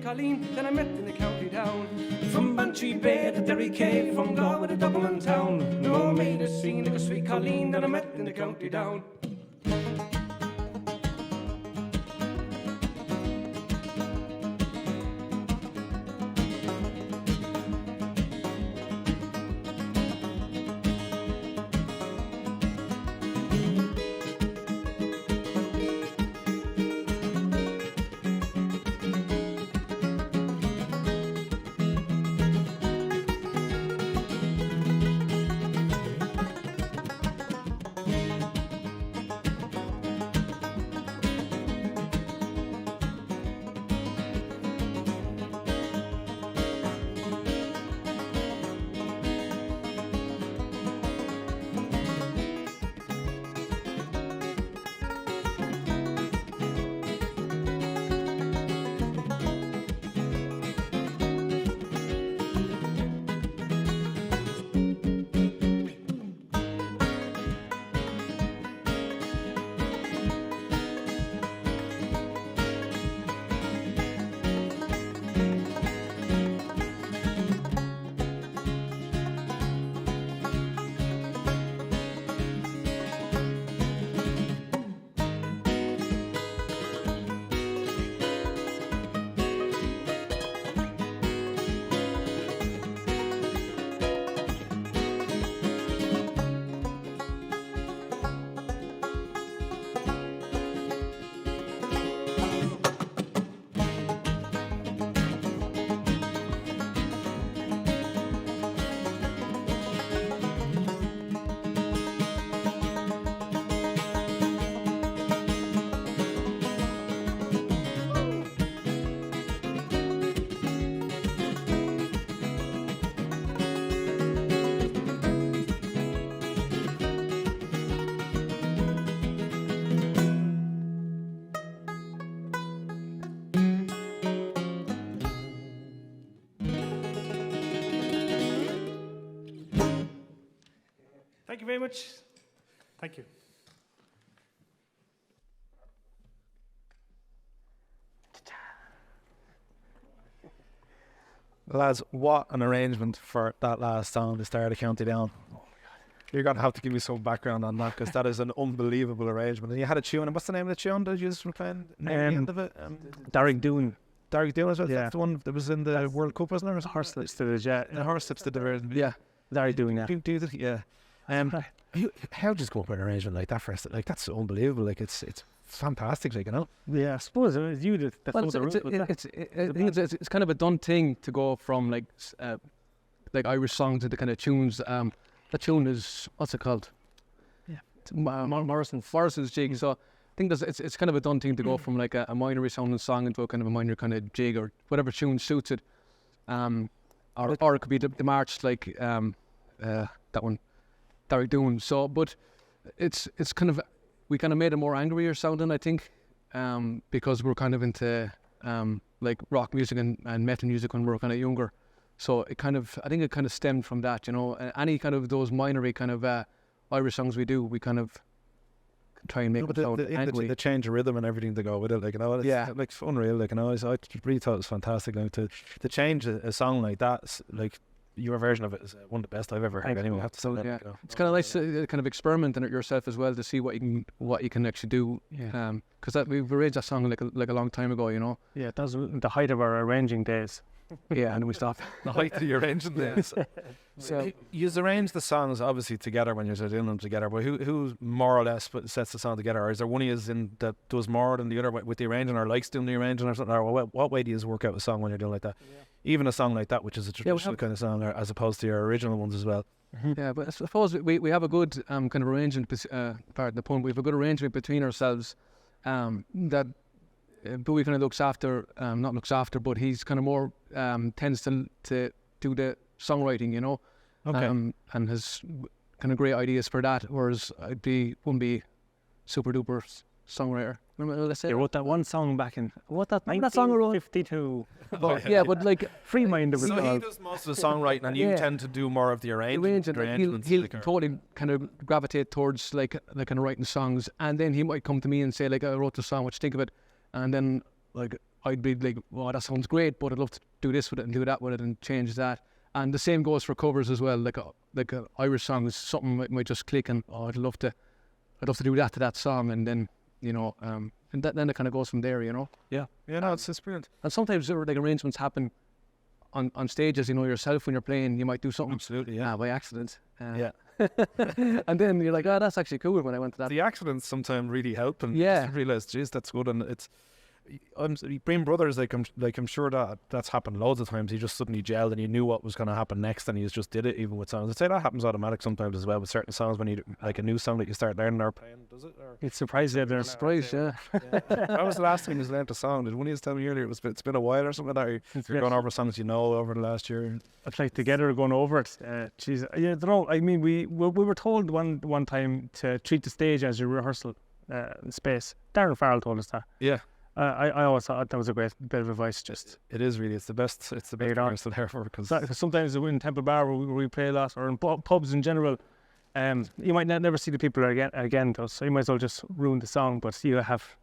Colleen that I met in the county down. From Bantry Bay to Derry Cave, from Galway to Dublin town, no made a scene like a sweet Colleen that I met in the county down. Thank you very much. Thank you. Lads, what an arrangement for that last song to start the county down. You're going to have to give me some background on that, because that is an unbelievable arrangement. And you had a tune, and what's the name of the tune that you just were playing near the end of it? Derek Doon. Derek Doon as well? Yeah. That's the one that was in the World Cup, wasn't there? Horse to the jet. The horse tips to the version. Yeah. Derek Doon, yeah. Yeah. How did you come up with an arrangement like that for us? Like, that's unbelievable. Like, it's fantastic, like, you know? Yeah, I suppose it was you that Well, thought the route. I think it's kind of a done thing to go from like Irish songs to the kind of tunes. The tune is, what's it called? Yeah. Morrison's jig. So I think it's kind of a done thing to go from like a minor sounding song into a kind of a minor kind of jig, or whatever tune suits it. Or it could be the march, like that one, Derek Doon. So, but it's kind of, we kind of made it more angrier sounding, I think, because we're kind of into like rock music and metal music when we were kind of younger. So I think it kind of stemmed from that, you know. Any kind of those minory kind of Irish songs we do, we kind of try and make it sound angry. The change of rhythm and everything to go with it, like, you know, it's like unreal, like, you know. I really thought it was fantastic, like, to change a song like that, like, your version of it is one of the best I've ever heard. Anyway, I have to say that. Yeah, you know. it's kind of nice to kind of experiment in it yourself as well to see what you can actually do. Yeah. Because we've arranged that song like a long time ago, you know. Yeah, that was the height of our arranging days. Yeah, and then we stopped. The height of your arranging this. So You arrange the songs obviously together when you're doing them together, but who more or less sets the song together? Or is there one of you that does more than the other with the arranging, or likes doing the arranging or something? Or what way do you work out a song when you're doing like that? Yeah. Even a song like that, which is a traditional kind of song, as opposed to your original ones as well. Yeah, but I suppose we have a good kind of arrangement. Pardon the pun. We have a good arrangement between ourselves. That Bowie kind of not looks after, but he's kind of more tends to do the songwriting, you know. Okay. And has kind of great ideas for that, whereas wouldn't be super duper songwriter. Remember what I said? They wrote that one song back in that song I wrote? 1952. But, yeah, but like Free Mind. So he does most of the songwriting, and you tend to do more of the arrangement. He'll totally kind of gravitate towards like kind of writing songs, and then he might come to me and say like, I wrote the song, what do you think of it? And then like I'd be like, well, that sounds great, but I'd love to do this with it and do that with it and change that. And the same goes for covers as well. Like a Irish song is something might just click, and I'd love to do that to that song, and then you know, and then it kind of goes from there, you know. Yeah, no, it's brilliant. And sometimes there like arrangements happen on stages, you know, yourself when you're playing, you might do something Absolutely, yeah. by accident. Yeah. And then you're like, oh, that's actually cool when I went to that. The accidents sometimes really help, and Yeah. you realise, geez, that's good, and it's. Brain Brothers, I'm sure that's happened loads of times. He just suddenly gelled and he knew what was going to happen next, and he just did it. Even with songs, I'd say that happens automatic sometimes as well with certain songs when you like a new song that you start learning or playing. Does it? Or It's surprising that there's Surprise, yeah. when was the last time you learned a song? Did one of you tell me earlier it's been a while or something like that? You're going over songs you know over the last year. It's like together going over it. Geez, yeah, I don't know. I mean, we were told one time to treat the stage as a rehearsal space. Darren Farrell told us that. Yeah. I always thought that was a great bit of advice. Just It is really. It's the best. It's the best rehearsal ever because sometimes in Temple Bar where we play a lot, or in pubs in general, you might never see the people again. Though, so you might as well just ruin the song. But you'll have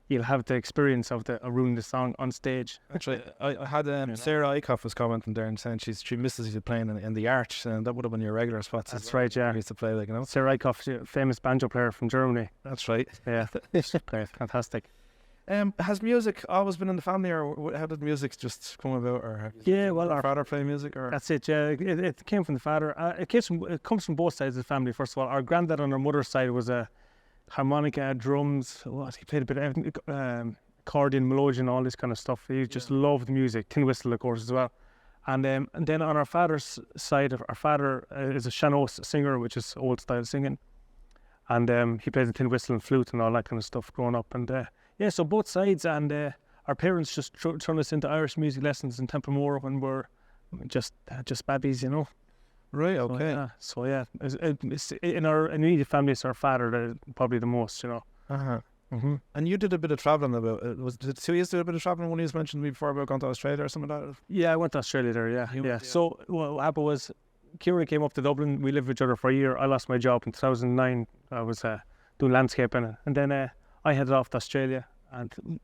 the experience of ruining the song on stage. That's right. I had Sarah Eichhoff was commenting there and saying she misses you playing in the Arch, and that would have been your regular spots. That's right. Yeah, you used to play like, you know. Sarah Eichhoff, famous banjo player from Germany. That's right. Yeah, great, fantastic. Has music always been in the family, or how did music just come about? Or have your father play music? Or that's it. Yeah, it came from the father. It comes from both sides of the family. First of all, our granddad on our mother's side was a harmonica, drums. He played a bit of everything, accordion, melodeon, all this kind of stuff. He just loved music. Tin whistle, of course, as well. And then on our father's side, our father is a Laois singer, which is old style singing, and he plays the tin whistle and flute and all that kind of stuff growing up. And yeah, so both sides, and our parents just turned us into Irish music lessons in Templemore when we're just babbies, you know. Right. Okay. So yeah, it's in our immediate family, it's our father probably the most, you know. Mm-hmm. And you did a bit of travelling did two years do a bit of travelling? One of you mentioned to me before about going to Australia or something like that. Yeah, I went to Australia there. Yeah. So what happened was, Kieran came up to Dublin. We lived with each other for a year. I lost my job in 2009. I was doing landscaping, and then I headed off to Australia, and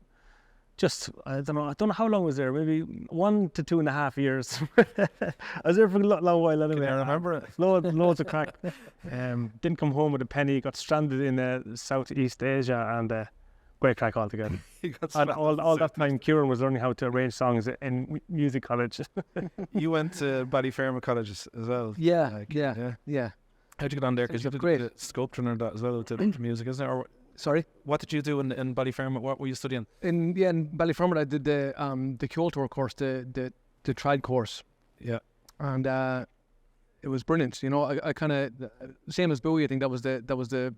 just I don't know how long I was there. Maybe 1 to 2.5 years. I was there for a long while anyway. I remember it. Loads of crack. Didn't come home with a penny. Got stranded in Southeast Asia, and great crack altogether. And all that time, Kieran was learning how to arrange songs in music college. You went to Ballyfermot College as well. Yeah. How'd you get on there? Because you did great sculpturing and that as well to music, isn't it? Or sorry, what did you do in Ballyfermot? What were you studying? In Ballyfermot, I did the Kyoto course, the trad course. Yeah, and it was brilliant. You know, I kind of same as Bowie. I think that was the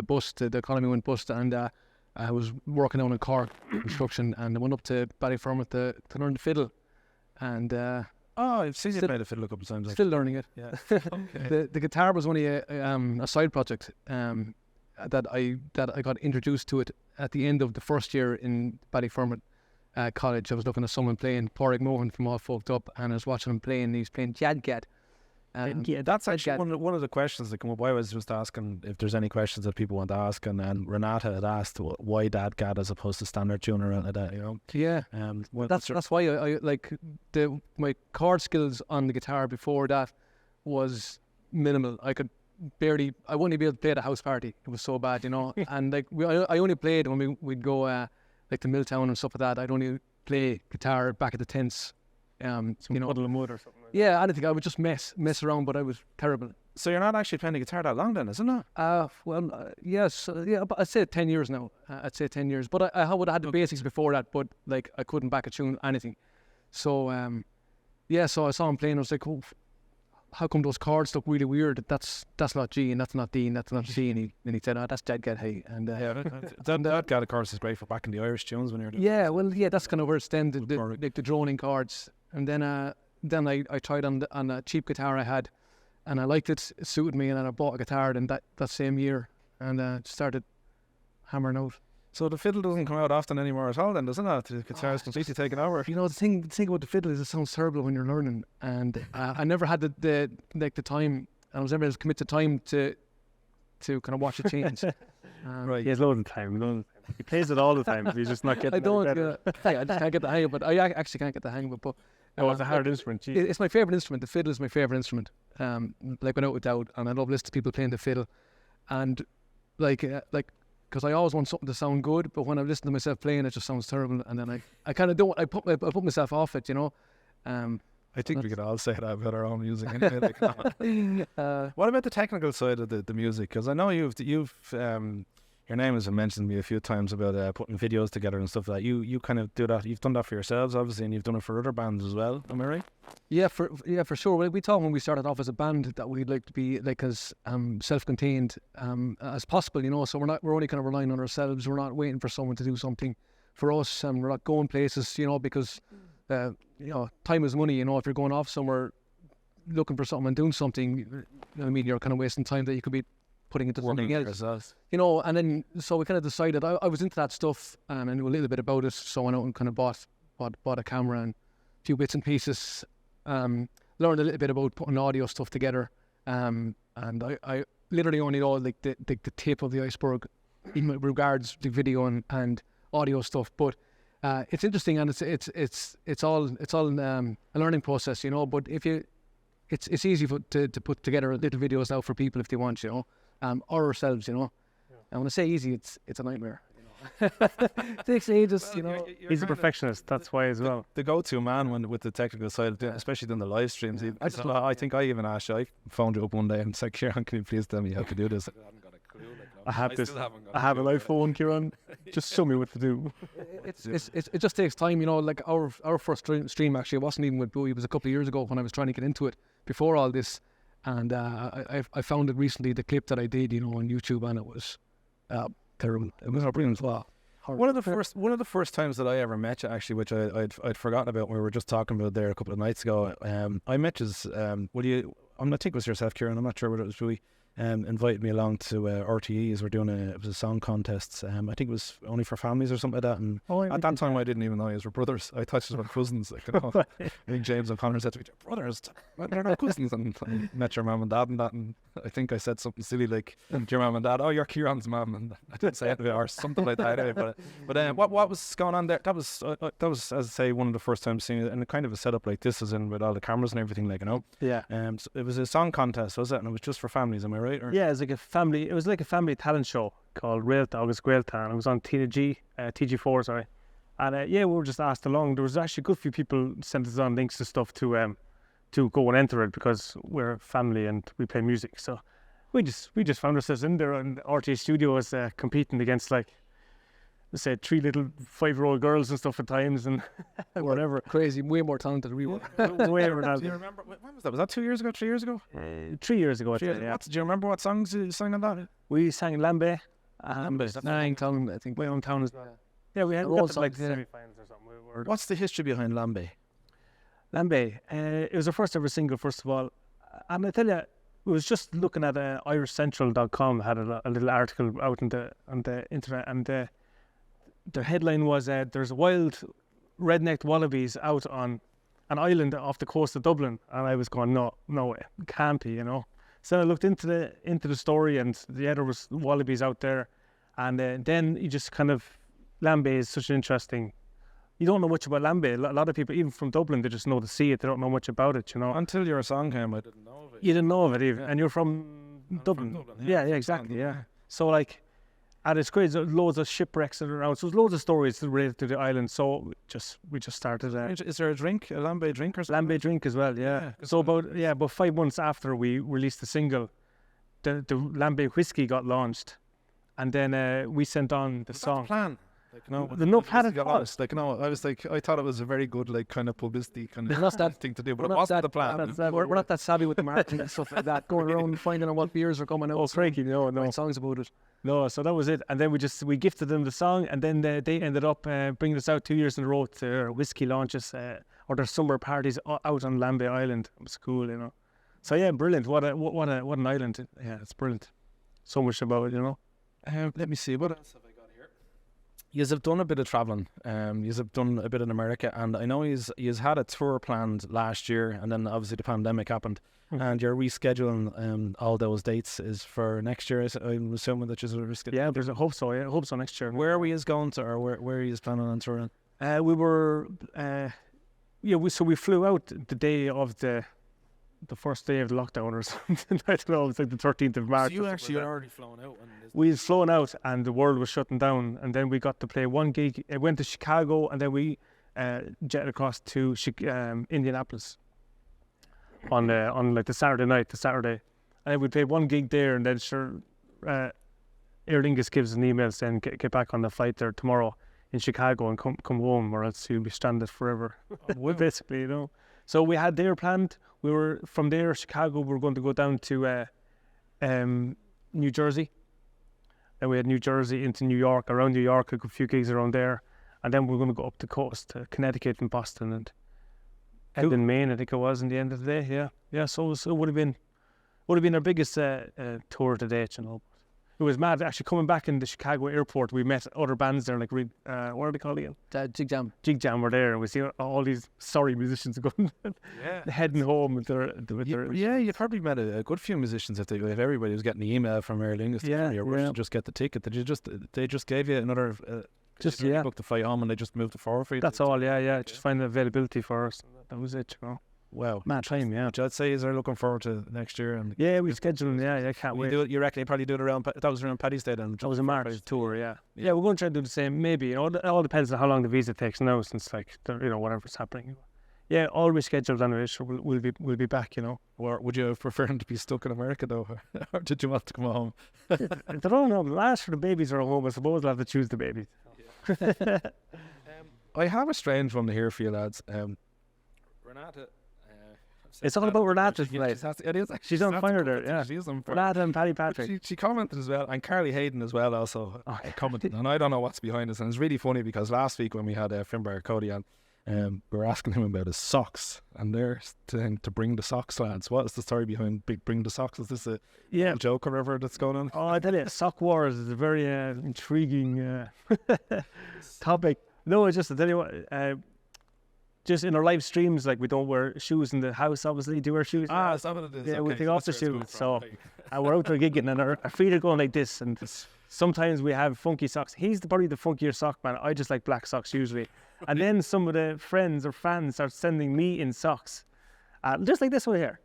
bust. The economy went bust, and I was working on a car construction, and I went up to Ballyfermot to learn the fiddle, and I've seen you play the fiddle a couple of times. Still learning it. Yeah. Okay. The guitar was only a side project. That I got introduced to it at the end of the first year in Ballyfermot College. I was looking at someone playing Pádraig Mohan from All Folked Up, and I was watching him playing. He's playing Jadgat, That's actually one of the questions that come up. I was just asking if there's any questions that people want to ask, and Renata had asked why Dad Gad as opposed to standard tune or anything like that, you know. Yeah, that's why I like my chord skills on the guitar before that was minimal. I wouldn't be able to play at a house party. It was so bad, you know. And like I only played when we'd go like to Milltown and stuff like that. I'd only play guitar back at the tents. Some puddle of mud or something. Yeah, anything. I would just mess around, but I was terrible. So you're not actually playing the guitar that long then, isn't it? Yes, but I'd say 10 years now. I'd say 10 years. But I would have had the basics before that, but like I couldn't back a tune, anything. So, so I saw him playing, I was like, oh, how come those chords look really weird? That's not G, and that's not D, and that's not C. And he said, oh, that's Dead Get Hey. And that Gad, of course, is great for backing the Irish tunes when you're doing that's kind of where it stemmed, the droning chords. And then I tried on a cheap guitar I had, and I liked it. It suited me, and then I bought a guitar then that same year, and started hammering out. So the fiddle doesn't come out often anymore at all then, doesn't it? The guitar is completely taken over. You know, the thing about the fiddle is it sounds terrible when you're learning, and I never had the time, and I was never able to commit the time to kind of watch it change. Right, he has loads of time. He plays it all the time. He's just not getting. I just can't get the hang of it. I actually can't get the hang of it. But it's a hard instrument. Geez. It's my favorite instrument. The fiddle is my favorite instrument. Like without a doubt, and I love listening to people playing the fiddle, and like. Because I always want something to sound good, but when I listen to myself playing, it just sounds terrible. And then I kind of don't. I put myself off it, you know. I think we could all say that about our own music. Anyway. What about the technical side of the music? Because I know you've your name has been mentioned to me a few times about putting videos together and stuff like that. You kind of do that. You've done that for yourselves, obviously, and you've done it for other bands as well. Am I right? Yeah, for sure. We thought when we started off as a band that we'd like to be like as self-contained as possible, you know. So we're only kind of relying on ourselves. We're not waiting for someone to do something for us, and we're not going places, you know, because time is money. You know, if you're going off somewhere looking for something and doing something, you know what I mean, you're kind of wasting time that you could be putting into something else. You know, and then so we kind of decided. I was into that stuff and I knew a little bit about it, so I went out and kind of bought a camera and a few bits and pieces. Learned a little bit about putting audio stuff together, and I literally only know like the tip of the iceberg in regards to video and audio stuff. But it's interesting, and it's all a learning process, you know. But it's easy to put together little videos now for people if they want, you know. Or ourselves, you know. Yeah. And when I say easy, it's a nightmare. You know? It takes ages, you know. He's a perfectionist, that's why as well. The go-to man with the technical side, especially doing the live streams. I think I even asked you, I phoned you up one day and said, Kieran, can you please tell me how to do this? I haven't got a clue. I have an iPhone, Kieran. Just show me what to do. It just takes time, you know. Like our first stream actually, it wasn't even with Bowie. It was a couple of years ago when I was trying to get into it before all this. And I found it recently, the clip that I did, you know, on YouTube, and it was terrible. It was brilliant. Wow. One of the first times that I ever met you, actually, which I'd forgotten about, we were just talking about there a couple of nights ago. I met you. I think it was yourself, Kieran. I'm not sure whether it was Bowie. Invited me along to RTE as we're doing it was a song contest. I think it was only for families or something like that. And at that time, I didn't even know you were brothers. I thought you were cousins. Like, you know, I think James O'Connor said to me, "Brothers, they're not cousins." And I met your mum and dad and that. And I think I said something silly like, "To your mum and dad, oh, you're Kieran's mum," and I didn't say it or something like that. Anyway, but what was going on there? That was as I say, one of the first times seeing it, and kind of a setup like this is in with all the cameras and everything, like, you know. Yeah. So it was a song contest, was it? And it was just for families. Am I right? Or? Yeah, it was like a family talent show called Railta August Gaelta, and it was on TG4, sorry. And we were just asked along. There was actually a good few people sent us on links and stuff to go and enter it because we're family and we play music. So we just found ourselves in there, and RTA Studio was competing against, like, let's say 3 little 5-year-old girls and stuff at times, and whatever. Crazy, way more talented than we were. Way more talented. Do you remember when was that? Was that 2 years ago? 3 years ago? 3 years ago. Do you remember what songs you sang on that? We sang Lambe. Nine Town, I think. My hometown is. Yeah, we had like semi-finals or something. What's the history behind Lambe? Lambe, it was our first ever single, first of all, and I tell you, it was just looking at irishcentral.com, had a little article out on the internet, and the headline was there's wild rednecked wallabies out on an island off the coast of Dublin, and I was going, no way, it can't be, So I looked into the story, and there was wallabies out there, and then you just kind of, Lambay is such an interesting. You don't know much about Lambay. A lot of people, even from Dublin, they just know to see it. They don't know much about it, Until your song came, I didn't know of it. You didn't know of it even, and you're from Dublin. From Dublin, Yeah, exactly, yeah. So like, and it's great. There's loads of shipwrecks that are around. So there's loads of stories related to the island. So we just started. Is there a Lambay drink or something? Lambay drink as well, yeah. So about 5 months after we released the single, the Lambay whiskey got launched, and then we sent on the song. That's the plan. No plan at all. I was like, I thought it was a very good kind of publicity kind We're not that- thing to do, but it wasn't the plan. We're not that savvy with the marketing and stuff like that, going around finding out what beers are coming out. Oh, cranky, no. Write songs about it. No, so that was it. And then we gifted them the song, and then they ended up bringing us out 2 years in a row to their whiskey launches or their summer parties out on Lambay Island. It was cool, So yeah, brilliant. What an island. Yeah, it's brilliant. So much about it, Let me see, what else have I got here? Yous have done a bit of travelling. Yous have done a bit in America, and I know yous had a tour planned last year, and then obviously the pandemic happened. And you're rescheduling all those dates is for next year. I'm assuming that you're rescheduling. Yeah, there's a hope so. Yeah, hope so next year. Where were you going to, or where are you planning on touring? We were, we flew out the day of the first day of the lockdown or something. I don't know. It's like the 13th of March. So you actually had already flown out. We'd flown out, and the world was shutting down. And then we got to play one gig. I went to Chicago, and then we jetted across to Indianapolis on like the Saturday night, and then we played one gig there, and then Aer Lingus gives an email saying get back on the flight there tomorrow in Chicago and come home, or else you'll be stranded forever. Basically, So we had there planned. We were from there, Chicago. We were going to go down to New Jersey. Then we had New Jersey into New York, around New York, a few gigs around there, and then we were going to go up the coast to Connecticut and Boston and in Maine, I think it was, in the end of the day. Yeah. So it would have been our biggest tour to date. It was mad. Actually, coming back in the Chicago airport, we met other bands there, like what are they called again? Jig Jam. Jig Jam were there, and we see all these sorry musicians going, heading home with their. Yeah, you probably met a good few musicians if everybody was getting the email from Aer Lingus. To just get the ticket. They just gave you another. Booked the flight home, and they just moved it forward for you. That's all. Yeah. Just find the availability for us. That was it. Wow, mad time. Yeah. I'd say they're looking forward to next year. And we're scheduling. Yeah, I can't wait. You reckon you probably do it around? That was around Paddy's Day then. That was a March tour. Yeah, we're going to try to do the same. Maybe it all depends on how long the visa takes now, since whatever's happening. Yeah, all rescheduled anyway. So we'll be back. Or would you prefer to be stuck in America though, or did you want to come home? I don't know. The last for the babies are home. I suppose I'll have to choose the babies. I have a strange one here for you lads. Renata. It's all about Renata tonight. She's on fire there, yeah. She's on fire. Renata and Paddy Patrick. She commented as well, and Carly Hayden as well also commented. And I don't know what's behind this. And it's really funny because last week when we had Finbar Cody on, we were asking him about his socks, and they're saying to bring the socks, lads. What is the story behind bring the socks? Is this a joke or whatever that's going on? Oh, I tell you, sock wars is a very intriguing topic. No, it's just to tell you what. Just in our live streams, like we don't wear shoes in the house. Obviously, do wear shoes. Is that what it is? Yeah, we take off the shoes. So we're out there gigging, and our feet are going like this. And sometimes we have funky socks. He's probably the funkier sock man. I just like black socks usually. And then some of the friends or fans start sending me in socks, just like this one here.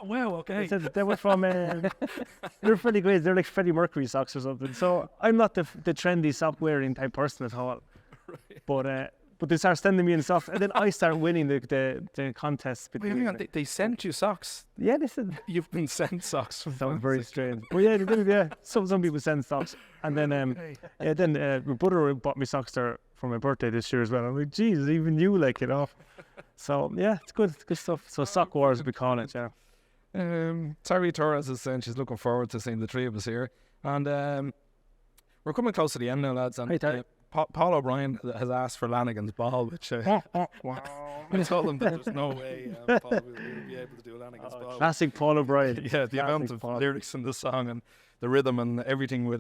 Wow, okay. They were from. They're pretty great. They're like Freddie Mercury socks or something. So I'm not the trendy sock wearing type person at all. Right. But they start sending me in socks, and then I start winning the contest. Wait, hang on, they sent you socks? Yeah, they said. You've been sent socks. Sounds very strange. But yeah, they did, yeah. Some people send socks. And then my brother bought me socks there for my birthday this year as well. I'm like, Jesus, even you like it off. So yeah, it's good stuff. So sock wars we call it, yeah. Terry Torres is saying she's looking forward to seeing the three of us here. And we're coming close to the end now, lads. And, hey, Terry. Paul O'Brien has asked for Lanigan's ball, which I told him that there's no way Paul will be able to do Lanigan's ball. Classic Paul O'Brien. Yeah, the amount of lyrics in the song and the rhythm and everything with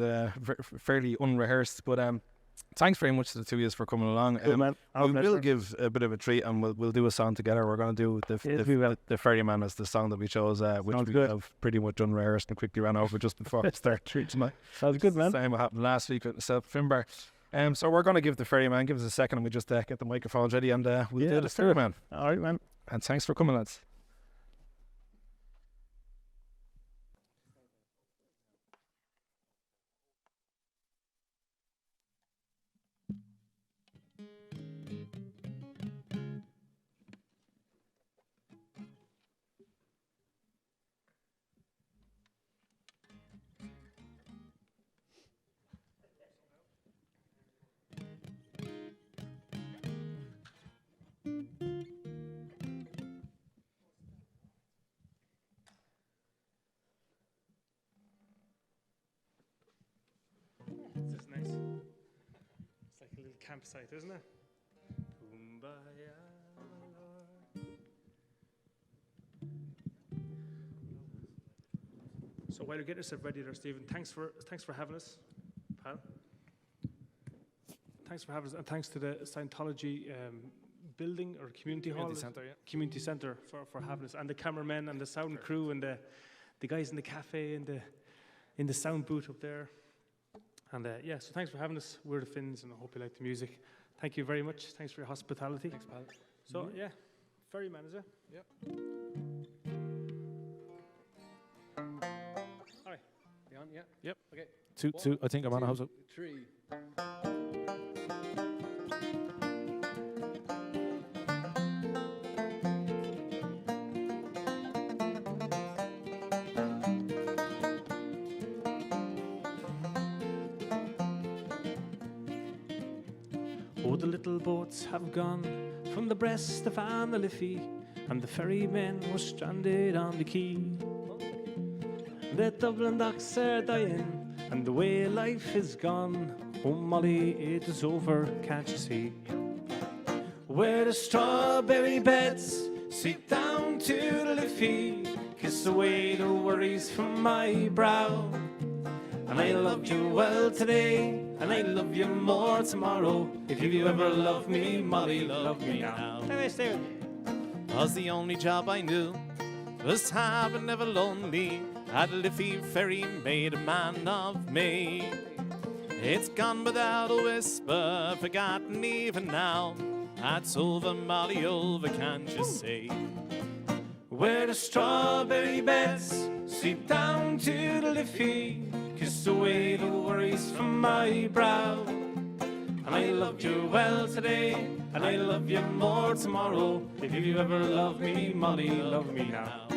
fairly unrehearsed. But Thanks very much to the two of you for coming along. Good man. Our We will pleasure. give a bit of a treat, and we'll do a song together. We're going to do the Ferryman as the song that we chose, which Sounds we good. have pretty much done rehearsed and quickly ran over just before we start treat tonight. Sounds good, man. Same what happened last week with myself, Finbar. So we're going to give the Ferryman. Give us a second, and we just get the microphones ready, and we'll do the let's do it. Ferryman. All right, man. And thanks for coming, lads. This is nice. It's like a little campsite, isn't it? Kumbaya, Lord. So while you get yourself ready there, Stephen, thanks for having us, pal. Thanks for having us, and thanks to the Scientology building or community hall, Centre, yeah. community centre for having us, and the cameramen and the sound crew and the guys in the cafe and in the sound booth up there. And yeah, so thanks for having us. We're the Finns, and I hope you like the music. Thank you very much. Thanks for your hospitality. Thanks, pal. So yeah, Ferryman, is it? Yep. All right. You on? Yeah. Yep. Okay. Two. I think I'm on a house. 2, 3. Oh, the little boats have gone from the breast of Anna Liffey, and the ferrymen were stranded on the quay. The Dublin docks are dying, and the way life is gone. Oh, Molly, it is over, can't you see? Where the strawberry beds sit down to the Liffey, kiss away the worries from my brow. And I loved you well today, and I love you more tomorrow. If you ever love me, Molly, love me now. Was the only job I knew was happy, never lonely. At Liffey Ferry made a man of me. It's gone without a whisper, forgotten even now. That's over, Molly, over, can't you say? Where the strawberry beds sit down to the Liffey, kiss away the worries from my brow. And I loved you well today, and I love you more tomorrow. If you ever love me, Molly, love me now.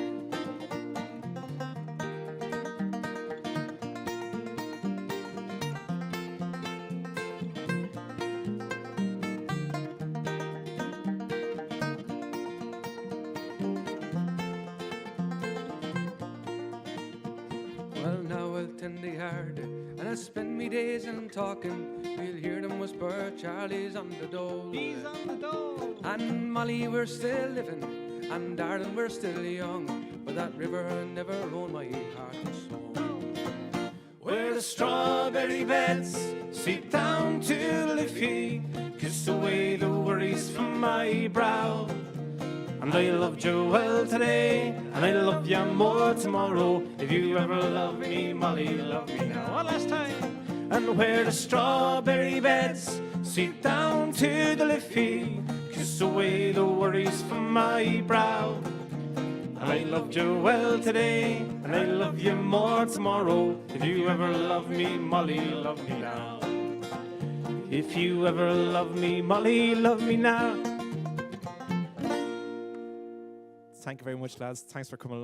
Well, now I'll tend the yard, and I spend me days in talking. We'll hear them whisper, Charlie's on the dole. He's on the door. And Molly, we're still living, and darling, we're still young. But that river never owned my heart and soul. Where the strawberry beds sit down to the Liffey, kiss away the worries from my brow. And I loved you well today, and I love you more tomorrow. If you ever love me, Molly, love me now. One last time. And where the strawberry beds sit down to the Liffey, kiss away the worries from my brow. And I loved you well today, and I love you more tomorrow. If you ever love me, Molly, love me now. If you ever love me, Molly, love me now. Thank you very much, lads. Thanks for coming along.